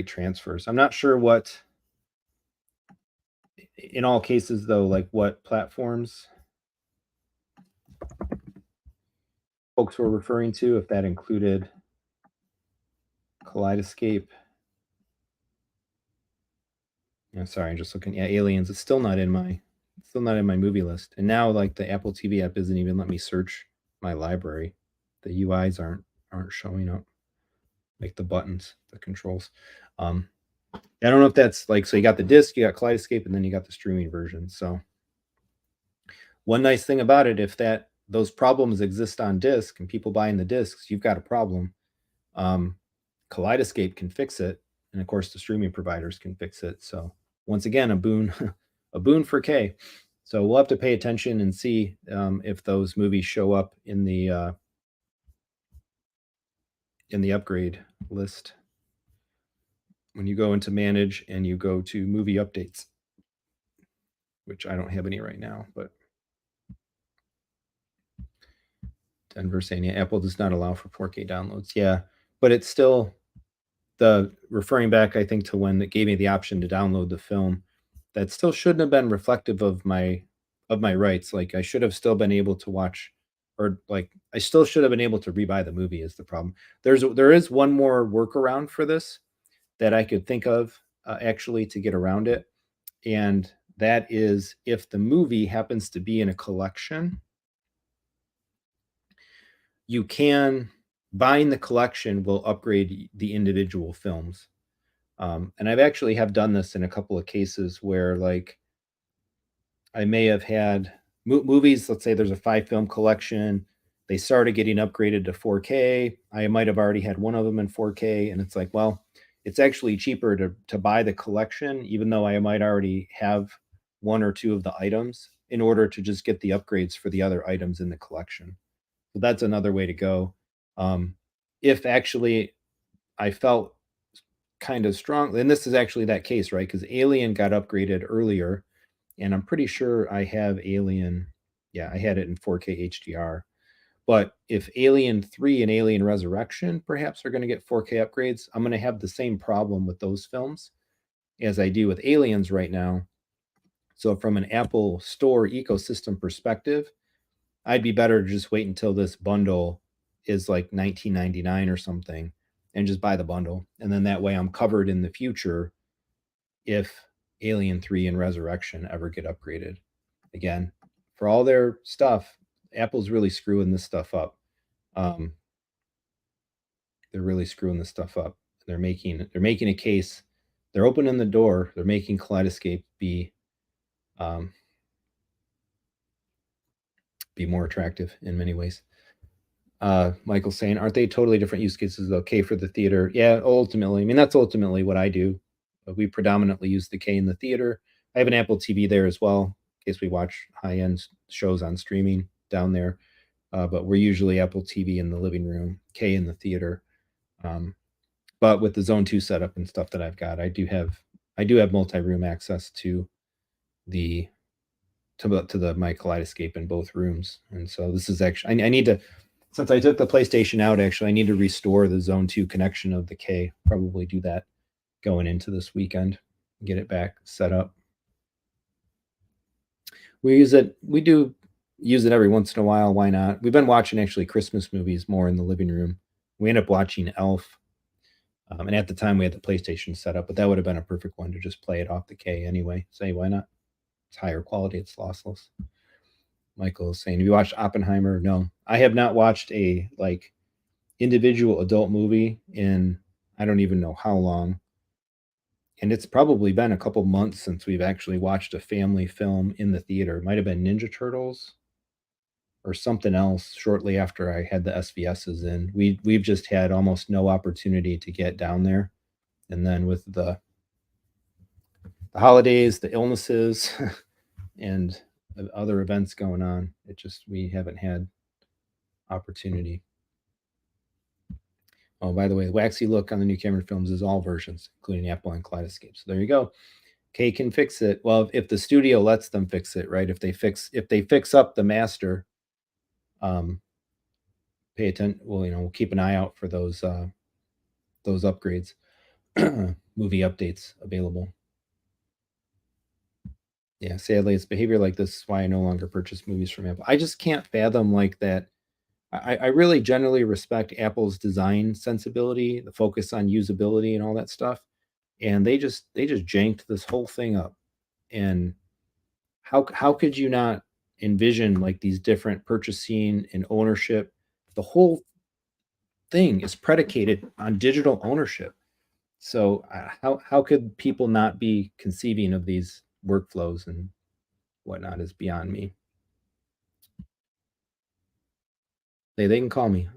transfers. I'm not sure what, in all cases though, like what platforms folks were referring to, if that included Kaleidoscape. Yeah, sorry, I'm just looking. Yeah, Aliens. It's still not in my movie list. And now like the Apple TV app isn't even let me search my library. The UIs aren't showing up. Like the buttons, the controls. I don't know if that's like, so you got the disc, you got Kaleidoscape, and then you got the streaming version. So one nice thing about it, if those problems exist on disc and people buying the discs, you've got a problem. Kaleidoscape can fix it, and of course the streaming providers can fix it. So once again, a boon a boon for K. So we'll have to pay attention and see if those movies show up in the upgrade list when you go into manage and you go to movie updates, which I don't have any right now. But Denver saying, yeah, Apple does not allow for 4K downloads. Yeah, but it's still referring back, I think, to when it gave me the option to download the film. That still shouldn't have been reflective of my rights. Like I should have still been able to watch, or like I still should have been able to rebuy the movie is the problem. There is one more workaround for this that I could think of actually to get around it. And that is if the movie happens to be in a collection, you can, buying the collection will upgrade the individual films. And I've actually have done this in a couple of cases where like I may have had movies, let's say there's a 5-film collection, they started getting upgraded to 4K. I might have already had one of them in 4K, and it's like, well, it's actually cheaper to buy the collection, even though I might already have one or two of the items, in order to just get the upgrades for the other items in the collection. So that's another way to go. If actually I felt kind of strong, and this is actually that case, right? Because Alien got upgraded earlier, and I'm pretty sure I have Alien. Yeah, I had it in 4K HDR. But if Alien 3 and Alien Resurrection perhaps are going to get 4K upgrades, I'm going to have the same problem with those films as I do with Aliens right now. So from an Apple Store ecosystem perspective, I'd be better to just wait until this bundle is like $19.99 or something and just buy the bundle. And then that way I'm covered in the future if Alien 3 and Resurrection ever get upgraded. Again, for all their stuff, Apple's really screwing this stuff up. They're really screwing this stuff up. They're making a case. They're opening the door. They're making Kaleidoscape be more attractive in many ways. Michael's saying, aren't they totally different use cases? Okay for the theater. Yeah, ultimately. I mean, that's ultimately what I do. We predominantly use the K in the theater. I have an Apple TV there as well, in case we watch high-end shows on streaming down there. But we're usually Apple TV in the living room, K in the theater. But with the Zone 2 setup and stuff that I've got, I do have multi-room access to the my Kaleidoscape in both rooms. And so this is actually, I need to, since I took the PlayStation out, actually, I need to restore the Zone 2 connection of the K. Probably do that going into this weekend, get it back set up. We do use it every once in a while. Why not? We've been watching actually Christmas movies more in the living room. We end up watching Elf. And at the time we had the PlayStation set up, but that would have been a perfect one to just play it off the K anyway. Say, why not? It's higher quality. It's lossless. Michael is saying, have you watched Oppenheimer? No, I have not watched a like individual adult movie in I don't even know how long. And it's probably been a couple months since we've actually watched a family film in the theater. It might have been Ninja Turtles or something else shortly after I had the SVSs in. We've just had almost no opportunity to get down there. And then with the holidays, the illnesses, and other events going on, we haven't had opportunity. Oh, by the way, the waxy look on the new Cameron films is all versions, including Apple and Kaleidoscape. So there you go. Kay can fix it. Well, if the studio lets them fix it, right? If they fix up the master, pay attention. Well, we'll keep an eye out for those upgrades, movie updates available. Yeah, sadly, it's behavior like this is why I no longer purchase movies from Apple. I just can't fathom like that. I really generally respect Apple's design sensibility, the focus on usability and all that stuff. And they just janked this whole thing up. And how could you not envision like these different purchasing and ownership? The whole thing is predicated on digital ownership. So how could people not be conceiving of these workflows and whatnot is beyond me. They can call me,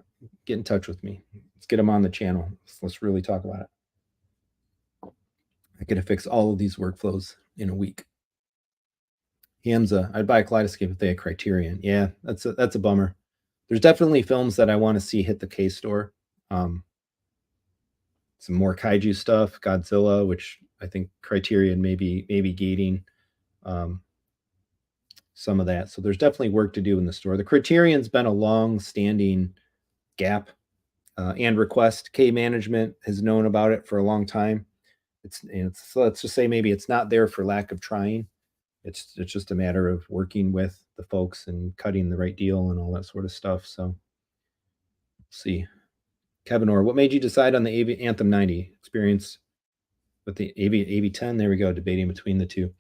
get in touch with me. Let's get them on the channel. Let's really talk about it. I could have fixed all of these workflows in a week. Hamza, I'd buy a Kaleidoscape if they had Criterion. Yeah, that's a bummer. There's definitely films that I want to see hit the K store. Some more kaiju stuff, Godzilla, which I think Criterion maybe gating some of that. So there's definitely work to do in the store. The Criterion's been a long-standing gap and request. K management has known about it for a long time. So let's just say maybe it's not there for lack of trying. It's just a matter of working with the folks and cutting the right deal and all that sort of stuff. So we'll see. Kevin Orr, what made you decide on the AV Anthem 90 experience with the AV 10? There we go, debating between the two.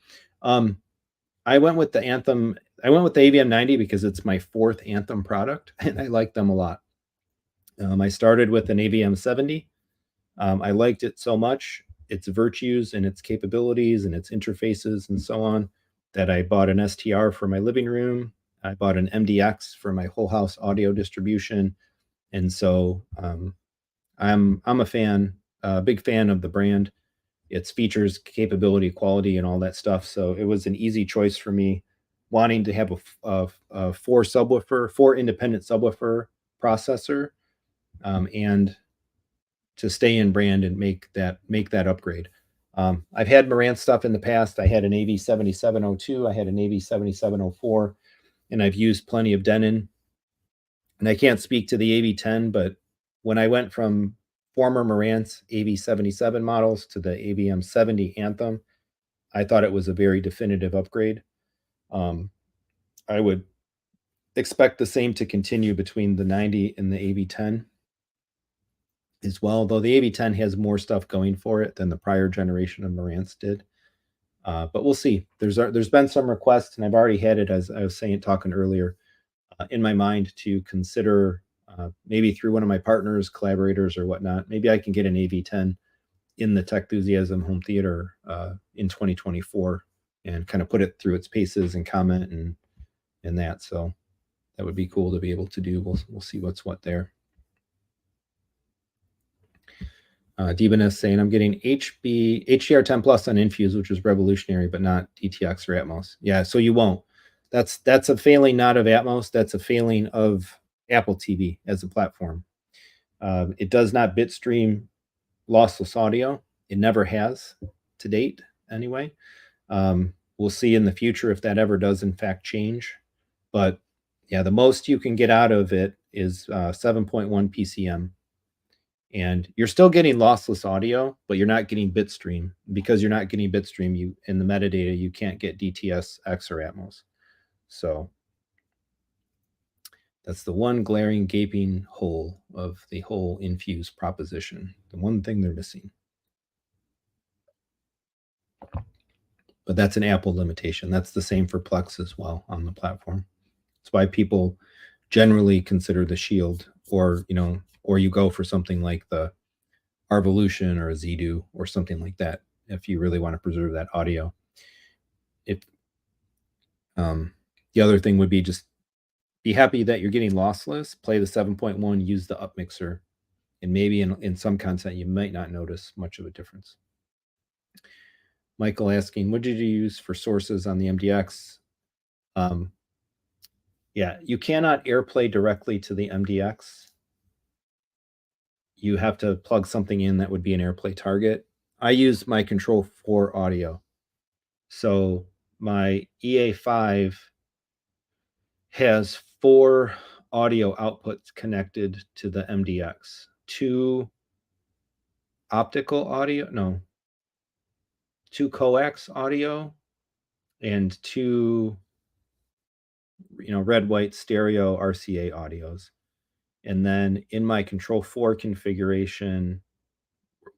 I went with the Anthem. I went with the AVM 90 because it's my fourth Anthem product, and I like them a lot. I started with an AVM 70. I liked it so much, its virtues and its capabilities and its interfaces and so on, that I bought an STR for my living room. I bought an MDX for my whole house audio distribution. And so I'm a fan, a big fan of the brand, its features, capability, quality, and all that stuff. So it was an easy choice for me, wanting to have a four independent subwoofer processor, and to stay in brand and make that upgrade. I've had Marantz stuff in the past. I had an AV7702, I had an AV7704, and I've used plenty of Denon. And I can't speak to the AV10, but when I went from former Marantz AV77 models to the AVM 70 Anthem, I thought it was a very definitive upgrade. I would expect the same to continue between the 90 and the AV10 as well, though the AV10 has more stuff going for it than the prior generation of Marantz did. But we'll see. There's been some requests, and I've already had it, as I was talking earlier, in my mind to consider, maybe through one of my partners, collaborators, or whatnot. Maybe I can get an AV10 in the Techthusiasm home theater in 2024 and kind of put it through its paces and comment and that. So that would be cool to be able to do. We'll see what's what there. Deeban saying, I'm getting HDR10 Plus on Infuse, which is revolutionary, but not DTX or Atmos. Yeah, so you won't. That's a failing not of Atmos. That's a failing of Apple TV as a platform. It does not bitstream lossless audio. It never has to date, anyway. We'll see in the future if that ever does in fact change. But yeah, the most you can get out of it is 7.1 PCM. And you're still getting lossless audio, but you're not getting bitstream. Because you're not getting bitstream, you in the metadata, you can't get DTS, X, or Atmos. So that's the one glaring gaping hole of the whole Infuse proposition. The one thing they're missing. But that's an Apple limitation. That's the same for Plex as well on the platform. That's why people generally consider the Shield, or you go for something like the Arvolution or a Zedu or something like that. if you really want to preserve that audio. If the other thing would be just be happy that you're getting lossless, play the 7.1, use the up mixer, and maybe in some content you might not notice much of a difference. Michael asking, what did you use for sources on the MDX? Yeah, you cannot AirPlay directly to the MDX. You have to plug something in that would be an AirPlay target. I use my Control 4 audio. So my EA5 has 4 audio outputs connected to the MDX. 2 optical audio, no, 2 coax audio, and 2 red white stereo RCA audios. And then in my Control 4 configuration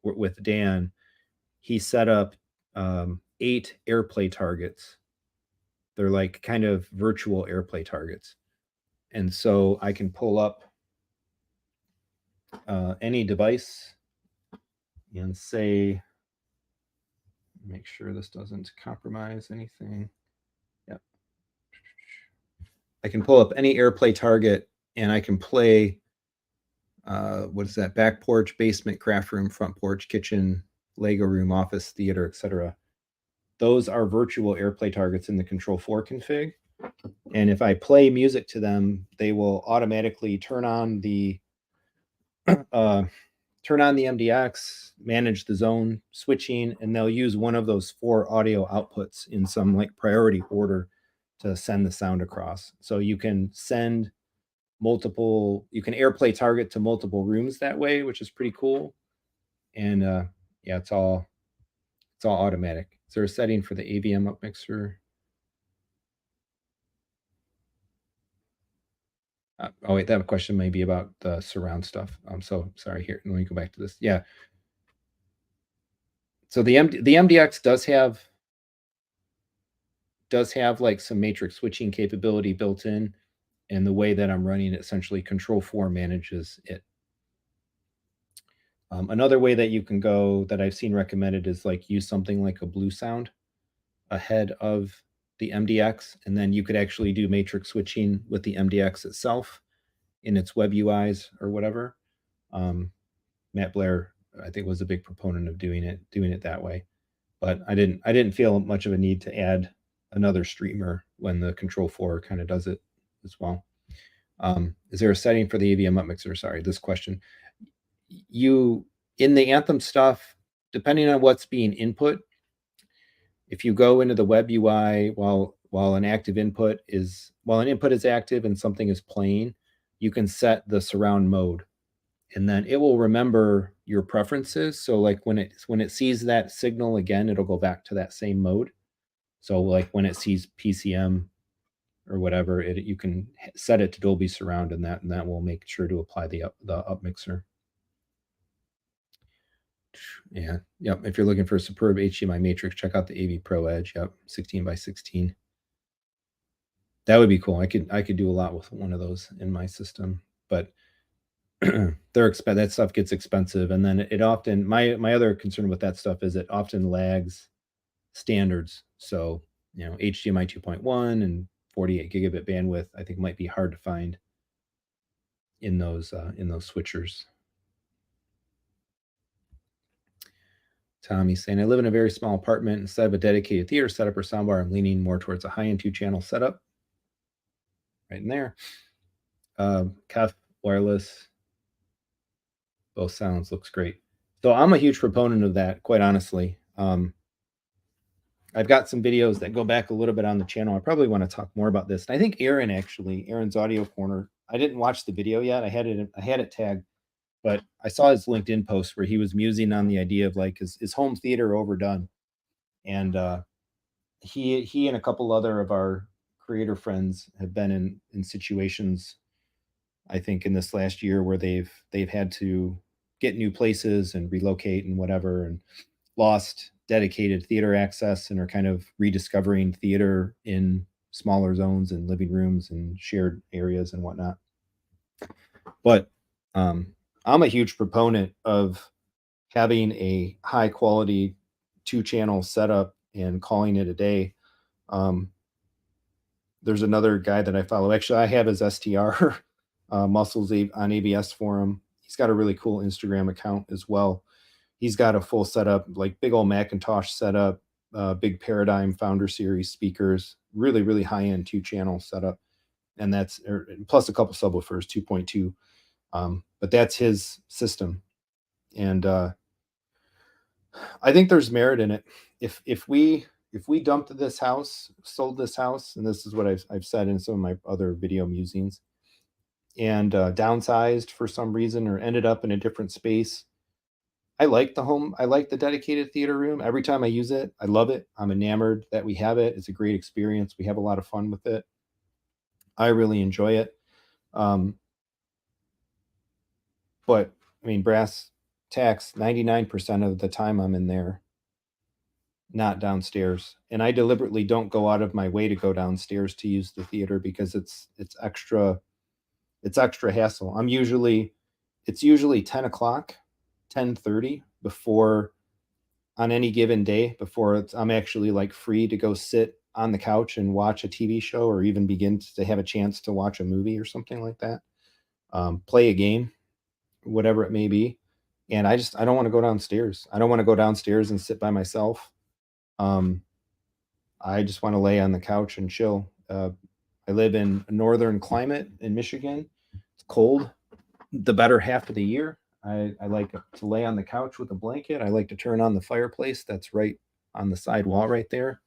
with Dan, he set up 8 AirPlay targets. They're like kind of virtual AirPlay targets. And so I can pull up any device and say, make sure this doesn't compromise anything. Yep. I can pull up any AirPlay target and I can play, what is that? Back porch, basement, craft room, front porch, kitchen, Lego room, office, theater, etc. Those are virtual AirPlay targets in the Control 4 config. And if I play music to them, they will automatically turn on the MDX, manage the zone switching, and they'll use one of those 4 audio outputs in some like priority order to send the sound across. So you can send you can AirPlay target to multiple rooms that way, which is pretty cool. And yeah, it's all automatic. Is there a setting for the AVM up mixer? Oh wait, that question may be about the surround stuff. I'm so sorry. Here, let me go back to this. Yeah. So the MDX does have like some matrix switching capability built in, and the way that I'm running it, essentially Control 4 manages it. Another way that you can go that I've seen recommended is like use something like a Blue Sound ahead of the MDX, and then you could actually do matrix switching with the MDX itself in its web UIs or whatever. Matt Blair, I think, was a big proponent of doing it that way, but I didn't feel much of a need to add another streamer when the Control 4 kind of does it as well. Is there a setting for the AVM up mixer? Sorry, this question. In the Anthem stuff, depending on what's being input, if you go into the web UI while an input is active and something is playing, you can set the surround mode, and then it will remember your preferences. So like when it sees that signal again, it'll go back to that same mode. So like when it sees PCM or whatever, you can set it to Dolby Surround, and that will make sure to apply the up mixer. Yeah, yep. If you're looking for a superb HDMI matrix, check out the AV Pro Edge. Yep, 16 by 16. That would be cool. I could do a lot with one of those in my system, but that stuff gets expensive, and then it often my other concern with that stuff is it often lags standards. So HDMI 2.1 and 48 gigabit bandwidth, I think, might be hard to find in those switchers. Tommy's saying, I live in a very small apartment. Instead of a dedicated theater setup or soundbar, I'm leaning more towards a high-end 2-channel setup. Right in there. Kef wireless. Both sounds looks great. So I'm a huge proponent of that, quite honestly. I've got some videos that go back a little bit on the channel. I probably want to talk more about this. And I think Aaron's Audio Corner, I didn't watch the video yet. I had it tagged, but I saw his LinkedIn post where he was musing on the idea of like, is home theater overdone? And he and a couple other of our creator friends have been in situations, I think, in this last year where they've had to get new places and relocate and whatever, and lost dedicated theater access and are kind of rediscovering theater in smaller zones and living rooms and shared areas and whatnot. But I'm a huge proponent of having a high quality 2-channel setup and calling it a day. Um, there's another guy that I follow. Actually, I have his STR Muscles on ABS Forum. He's got a really cool Instagram account as well. He's got a full setup, like big old Macintosh setup, big Paradigm Founder Series speakers, really, really high end 2-channel setup. And that's plus a couple subwoofers, 2.2. But that's his system. And I think there's merit in it. If we dumped this house, sold this house, and this is what I've said in some of my other video musings, and downsized for some reason or ended up in a different space, I like the home. I like the dedicated theater room. Every time I use it, I love it. I'm enamored that we have it. It's a great experience. We have a lot of fun with it. I really enjoy it. But I mean, brass tacks, 99% of the time I'm in there, not downstairs. And I deliberately don't go out of my way to go downstairs to use the theater because it's extra hassle. It's usually 10 o'clock, 10:30 before, on any given day, before I'm actually like free to go sit on the couch and watch a TV show or even begin to have a chance to watch a movie or something like that. Play a game, whatever it may be. And I don't want to go downstairs. I don't want to go downstairs and sit by myself. I just want to lay on the couch and chill. I live in a northern climate in Michigan. It's cold the better half of the year. I like to lay on the couch with a blanket. I like to turn on the fireplace that's right on the side wall right there.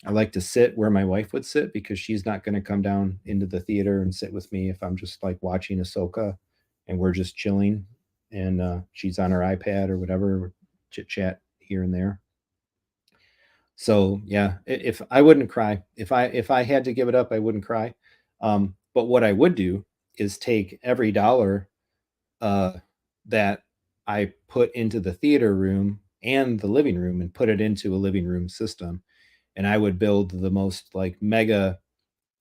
I like to sit where my wife would sit because she's not going to come down into the theater and sit with me if I'm just like watching Ahsoka and we're just chilling and she's on her iPad or whatever, chit chat here and there. So yeah, if I wouldn't cry, if I had to give it up, I wouldn't cry. But what I would do is take every dollar uh, that I put into the theater room and the living room and put it into a living room system, and I would build the most like mega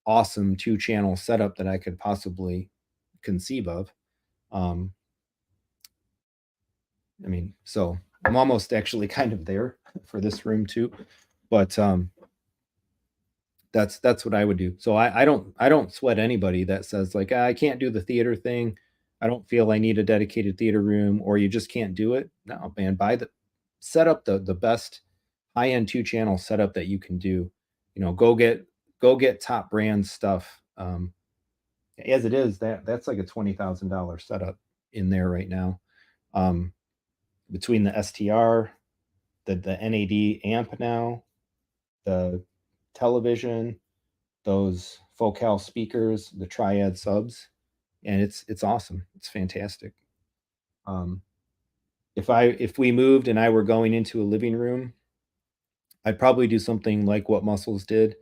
awesome 2-channel setup that I could possibly conceive of. Um, I mean, so I'm almost actually kind of there for this room too, but that's what I would do. So I don't sweat anybody that says like, "Ah, I can't do the theater thing. I don't feel I need a dedicated theater room," or you just can't do it. No, man, set up the best high-end 2-channel setup that you can do. You know, go get top brand stuff. As it is, that's like a $20,000 setup in there right now. Um, between the STR, the NAD amp now, the television, those Focal speakers, the Triad subs, and it's awesome. It's fantastic. Um, if we moved and I were going into a living room, I'd probably do something like what Muscles did.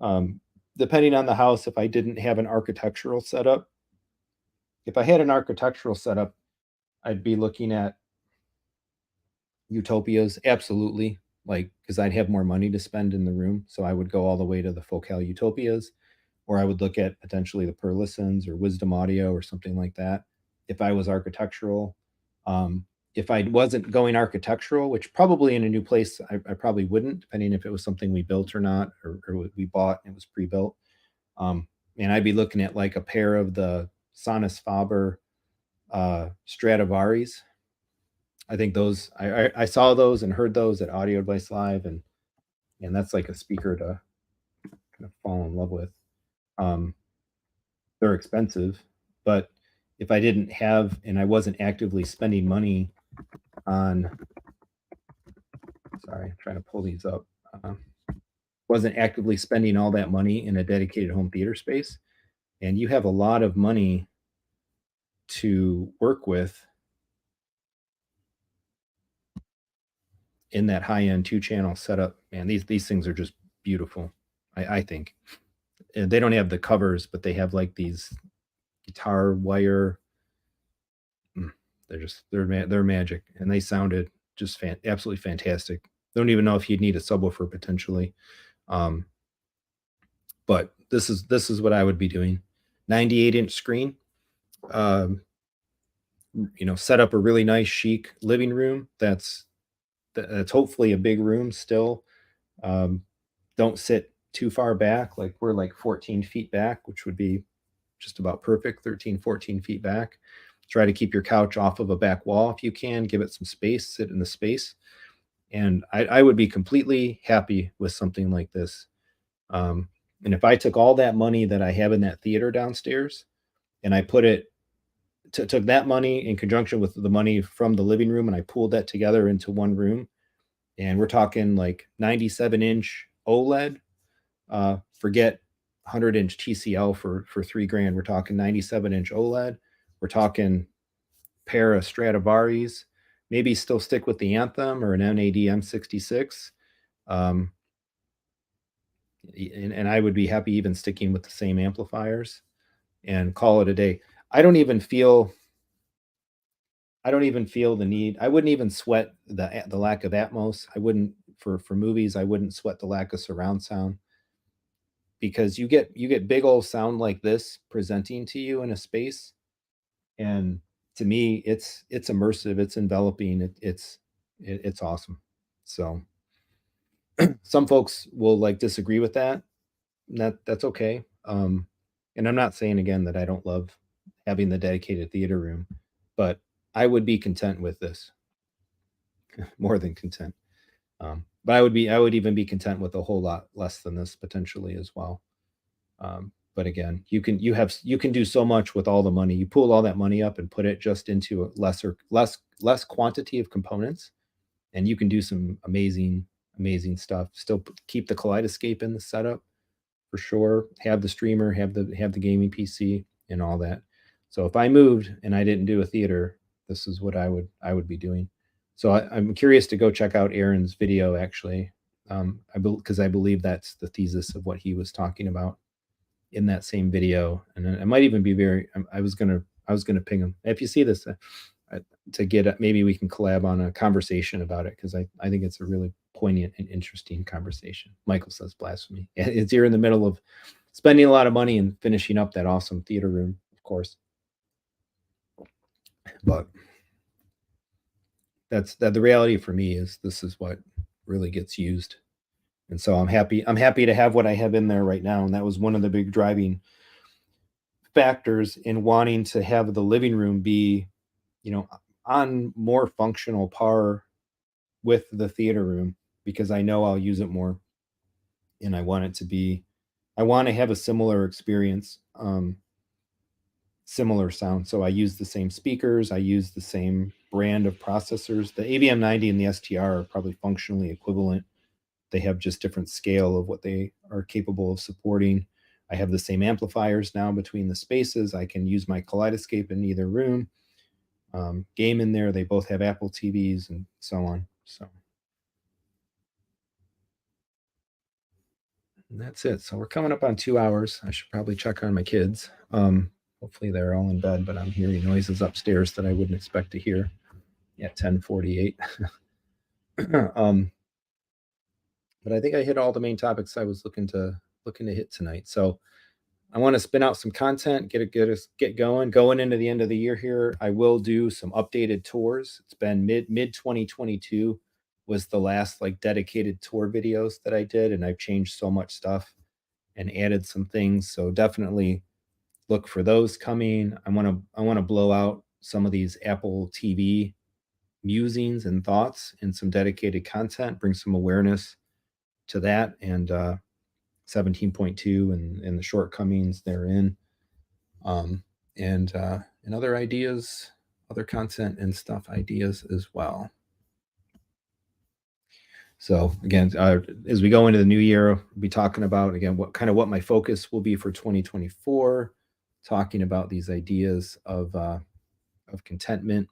Um, depending on the house, if I didn't have an architectural setup, if I had an architectural setup, I'd be looking at utopias, absolutely, like because I'd have more money to spend in the room, so I would go all the way to the Focal utopias, or I would look at potentially the Perlisons or Wisdom Audio or something like that. If I was architectural, if I wasn't going architectural, which probably in a new place I probably wouldn't, depending if it was something we built or not, or we bought and it was pre-built. And I'd be looking at like a pair of the Sonus Faber Stradivari's. I think those I saw those and heard those at Audio Advice Live, and that's like a speaker to kind of fall in love with. Um, they're expensive, but if I didn't have and I wasn't actively spending money on, sorry, I'm trying to pull these up, wasn't actively spending all that money in a dedicated home theater space, and you have a lot of money to work with in that high-end 2-channel setup, man, these things are just beautiful. I think. And they don't have the covers, but they have like these guitar wire. They're magic, and they sounded just absolutely fantastic. Don't even know if you'd need a subwoofer potentially, um, but this is what I would be doing. 98-inch screen. You know, set up a really nice chic living room it's hopefully a big room still. Um, don't sit too far back. Like we're like 14 feet back, which would be just about perfect, 13, 14 feet back. Try to keep your couch off of a back wall if you can, give it some space, sit in the space. And I would be completely happy with something like this. And if I took all that money that I have in that theater downstairs and I put it, took that money in conjunction with the money from the living room and I pooled that together into one room, and we're talking like 97-inch OLED, forget 100-inch TCL for 3 grand. We're talking 97-inch OLED. We're talking pair of Stradivari's, maybe still stick with the Anthem or an NAD M66. Um, and I would be happy even sticking with the same amplifiers and call it a day. I don't even feel the need. I wouldn't even sweat the lack of Atmos. I wouldn't for movies. I wouldn't sweat the lack of surround sound, because you get big old sound like this presenting to you in a space, and to me, it's immersive. It's enveloping. It's awesome. So some folks will like disagree with that. That's okay. And I'm not saying again that I don't love having the dedicated theater room, but I would be content with this, more than content. But I would even be content with a whole lot less than this potentially as well. But again, you can do so much with all the money. You pull all that money up and put it just into a less quantity of components, and you can do some amazing stuff. Still keep the kaleidoscape in the setup for sure. Have the streamer, have the gaming PC, and all that. So if I moved and I didn't do a theater, this is what I would be doing. So I'm curious to go check out Aaron's video actually, because I believe that's the thesis of what he was talking about in that same video. And I might even be I was gonna ping him if you see this, to get maybe we can collab on a conversation about it, because I think it's a really poignant and interesting conversation. Michael says blasphemy. It's you're in the middle of spending a lot of money and finishing up that awesome theater room, of course. But that's that the reality for me is this is what really gets used. And so I'm happy to have what I have in there right now. And that was one of the big driving factors in wanting to have the living room be, on more functional par with the theater room, because I know I'll use it more, and I want to have a similar experience, similar sound. So I use the same speakers, I use the same brand of processors. The AVM90 and the STR are probably functionally equivalent. They have just different scale of what they are capable of supporting. I have the same amplifiers now between the spaces. I can use my kaleidoscape in either room, game in there. They both have Apple TVs and so on. So and that's it. So we're coming up on 2 hours. I should probably check on my kids. Hopefully they're all in bed, but I'm hearing noises upstairs that I wouldn't expect to hear at 10:48. But I think I hit all the main topics I was looking to hit tonight. So I want to spin out some content, get going into the end of the year here. I will do some updated tours. It's been mid 2022 was the last like dedicated tour videos that I did, and I've changed so much stuff and added some things. So definitely look for those coming. I want to blow out some of these Apple TV musings and thoughts in some dedicated content, bring some awareness to that, and 17.2 and the shortcomings therein, and other ideas, other content and stuff ideas as well. So again, as we go into the new year, we'll be talking about again what my focus will be for 2024, talking about these ideas of contentment.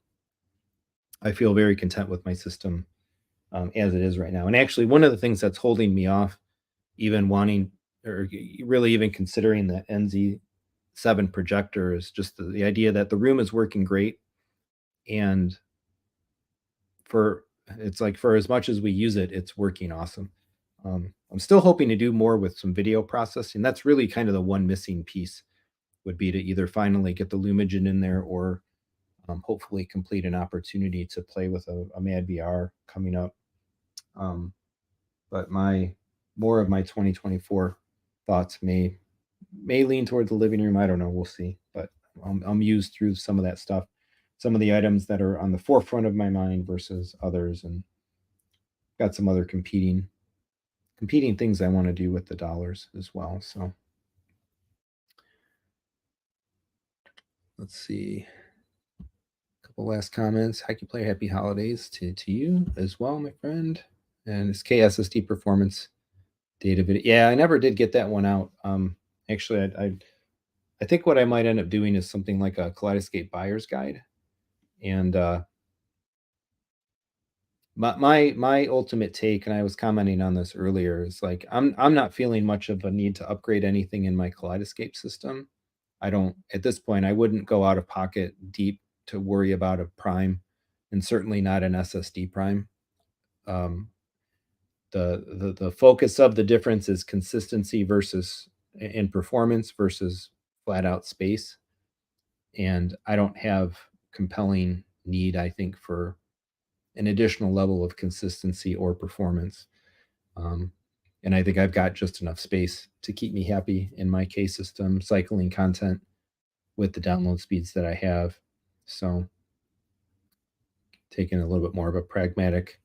I feel very content with my system as it is right now. And actually, one of the things that's holding me off even wanting or really even considering the NZ7 projector is just the idea that the room is working great, and it's like for as much as we use it, it's working awesome. I'm still hoping to do more with some video processing. That's really kind of the one missing piece, would be to either finally get the Lumagen in there, or hopefully complete an opportunity to play with a Mad VR coming up. But more of my 2024 thoughts may lean toward the living room. I don't know. We'll see. But I'll muse through some of that stuff, some of the items that are on the forefront of my mind versus others, and got some other competing things I want to do with the dollars as well. So let's see. A couple last comments. Hockey player, happy holidays to you as well, my friend. And it's KSSD performance data video. Yeah, I never did get that one out. Actually, I think what I might end up doing is something like a Kaleidoscape buyer's guide. And my ultimate take, and I was commenting on this earlier, is like I'm not feeling much of a need to upgrade anything in my Kaleidoscape system. I don't at this point. I wouldn't go out of pocket deep to worry about a prime, and certainly not an SSD prime. Um, the focus of the difference is consistency versus in performance versus flat out space, and I don't have compelling need, I think, for an additional level of consistency or performance. Um, and I think I've got just enough space to keep me happy in my K system, cycling content with the download speeds that I have. So taking a little bit more of a pragmatic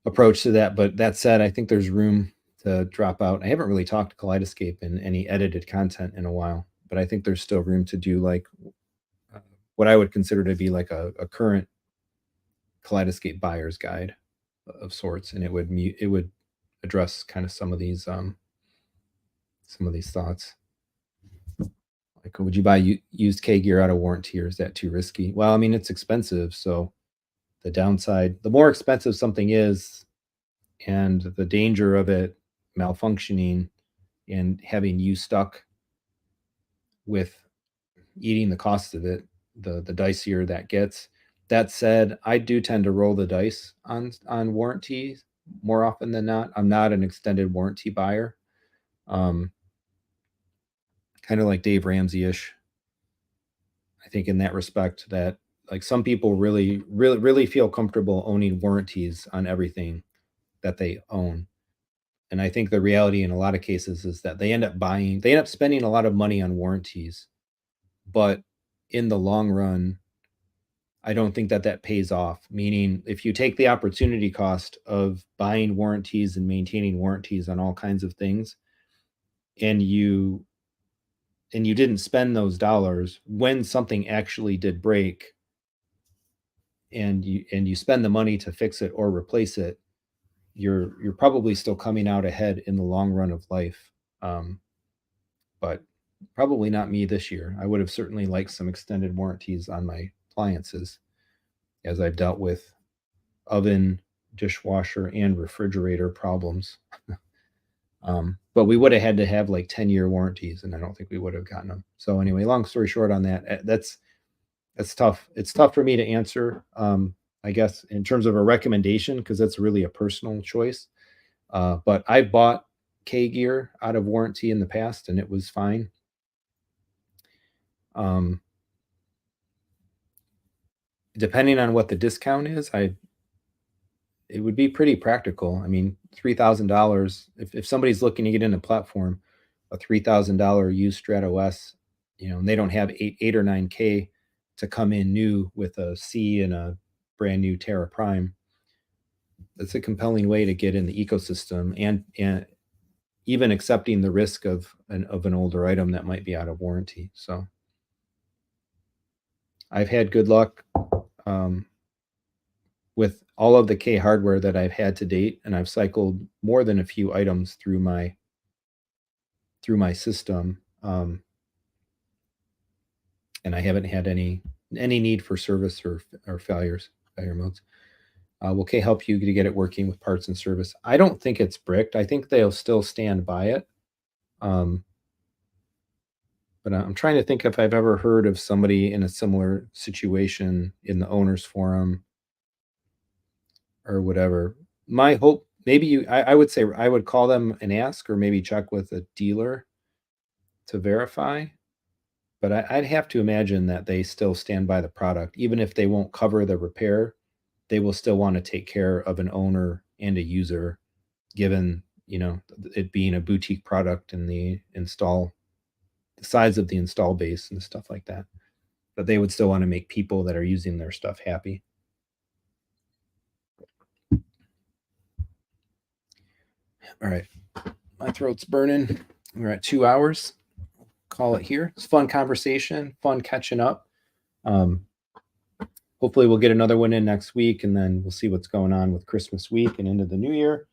approach to that. But that said, I think there's room to drop out. I haven't really talked to Kaleidoscape in any edited content in a while, but I think there's still room to do like what I would consider to be like a current Kaleidoscape buyer's guide of sorts, and it would address kind of some of these thoughts. Like, would you buy used K gear out of warranty, or is that too risky? Well, I mean, it's expensive, so the downside, the more expensive something is, and the danger of it malfunctioning and having you stuck with eating the cost of it, the dicier that gets. That said, I do tend to roll the dice on warranties more often than not. I'm not an extended warranty buyer. Um, Kind of like Dave Ramsey-ish. I think in that respect that like some people really feel comfortable owning warranties on everything that they own. And I think the reality in a lot of cases is that they end up spending a lot of money on warranties, but in the long run, I don't think that pays off. Meaning, if you take the opportunity cost of buying warranties and maintaining warranties on all kinds of things, and you didn't spend those dollars when something actually did break, and you spend the money to fix it or replace it, you're probably still coming out ahead in the long run of life. But probably not me this year. I would have certainly liked some extended warranties on my appliances, as I've dealt with oven, dishwasher, and refrigerator problems. But we would have had to have like 10-year warranties, and I don't think we would have gotten them. So anyway, long story short on that, that's tough. It's tough for me to answer. I guess in terms of a recommendation, because that's really a personal choice. But I bought K gear out of warranty in the past, and it was fine. Depending on what the discount is, it would be pretty practical. I mean, $3,000. If somebody's looking to get in a platform, a $3,000 used StratoOS, and they don't have eight or 9K to come in new with a C and a brand new Terra Prime, that's a compelling way to get in the ecosystem, and even accepting the risk of an older item that might be out of warranty. So I've had good luck with all of the K hardware that I've had to date, and I've cycled more than a few items through my system, and I haven't had any need for service or failure modes. Will K help you to get it working with parts and service? I don't think it's bricked. I think they'll still stand by it. But I'm trying to think if I've ever heard of somebody in a similar situation in the owners forum or whatever. My hope, maybe I would say I would call them and ask, or maybe check with a dealer to verify. But I'd have to imagine that they still stand by the product, even if they won't cover the repair. they will still want to take care of an owner and a user, given, it being a boutique product and the size of the install base and stuff like that. But they would still want to make people that are using their stuff happy. All right. My throat's burning. We're at 2 hours. Call it here. It's fun conversation, fun catching up. Hopefully we'll get another one in next week, and then we'll see what's going on with Christmas week and into the new year.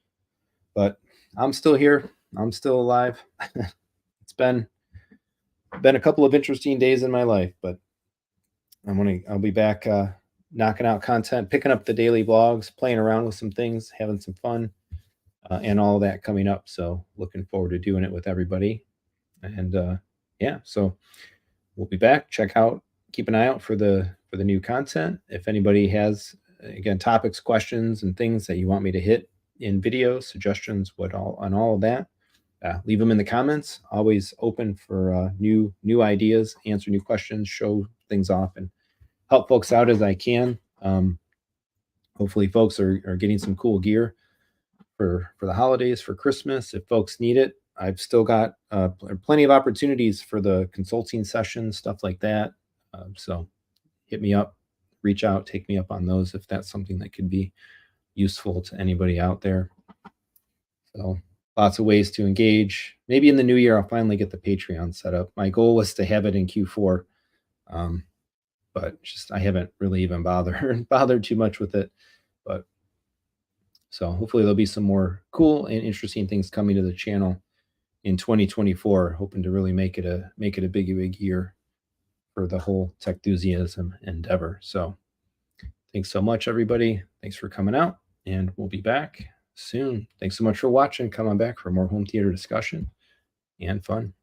But I'm still here. I'm still alive. It's been a couple of interesting days in my life, but I'll be back knocking out content, picking up the daily vlogs, playing around with some things, having some fun, and all that coming up. So looking forward to doing it with everybody. And yeah, so we'll be back. Keep an eye out for the new content. If anybody has, again, topics, questions, and things that you want me to hit in videos, suggestions, on all of that, leave them in the comments. Always open for new ideas, answer new questions, show things off, and help folks out as I can. Hopefully folks are getting some cool gear for the holidays, for Christmas. If folks need it, I've still got plenty of opportunities for the consulting sessions, stuff like that. So hit me up, reach out, take me up on those if that's something that could be useful to anybody out there. So lots of ways to engage. Maybe in the new year, I'll finally get the Patreon set up. My goal was to have it in Q4, but just I haven't really even bothered too much with it. But so hopefully there'll be some more cool and interesting things coming to the channel in 2024. Hoping to really make it a big year for the whole Techthusiasm endeavor. So thanks so much, everybody. Thanks for coming out, and we'll be back soon. Thanks so much for watching. Come on back for more home theater discussion and fun.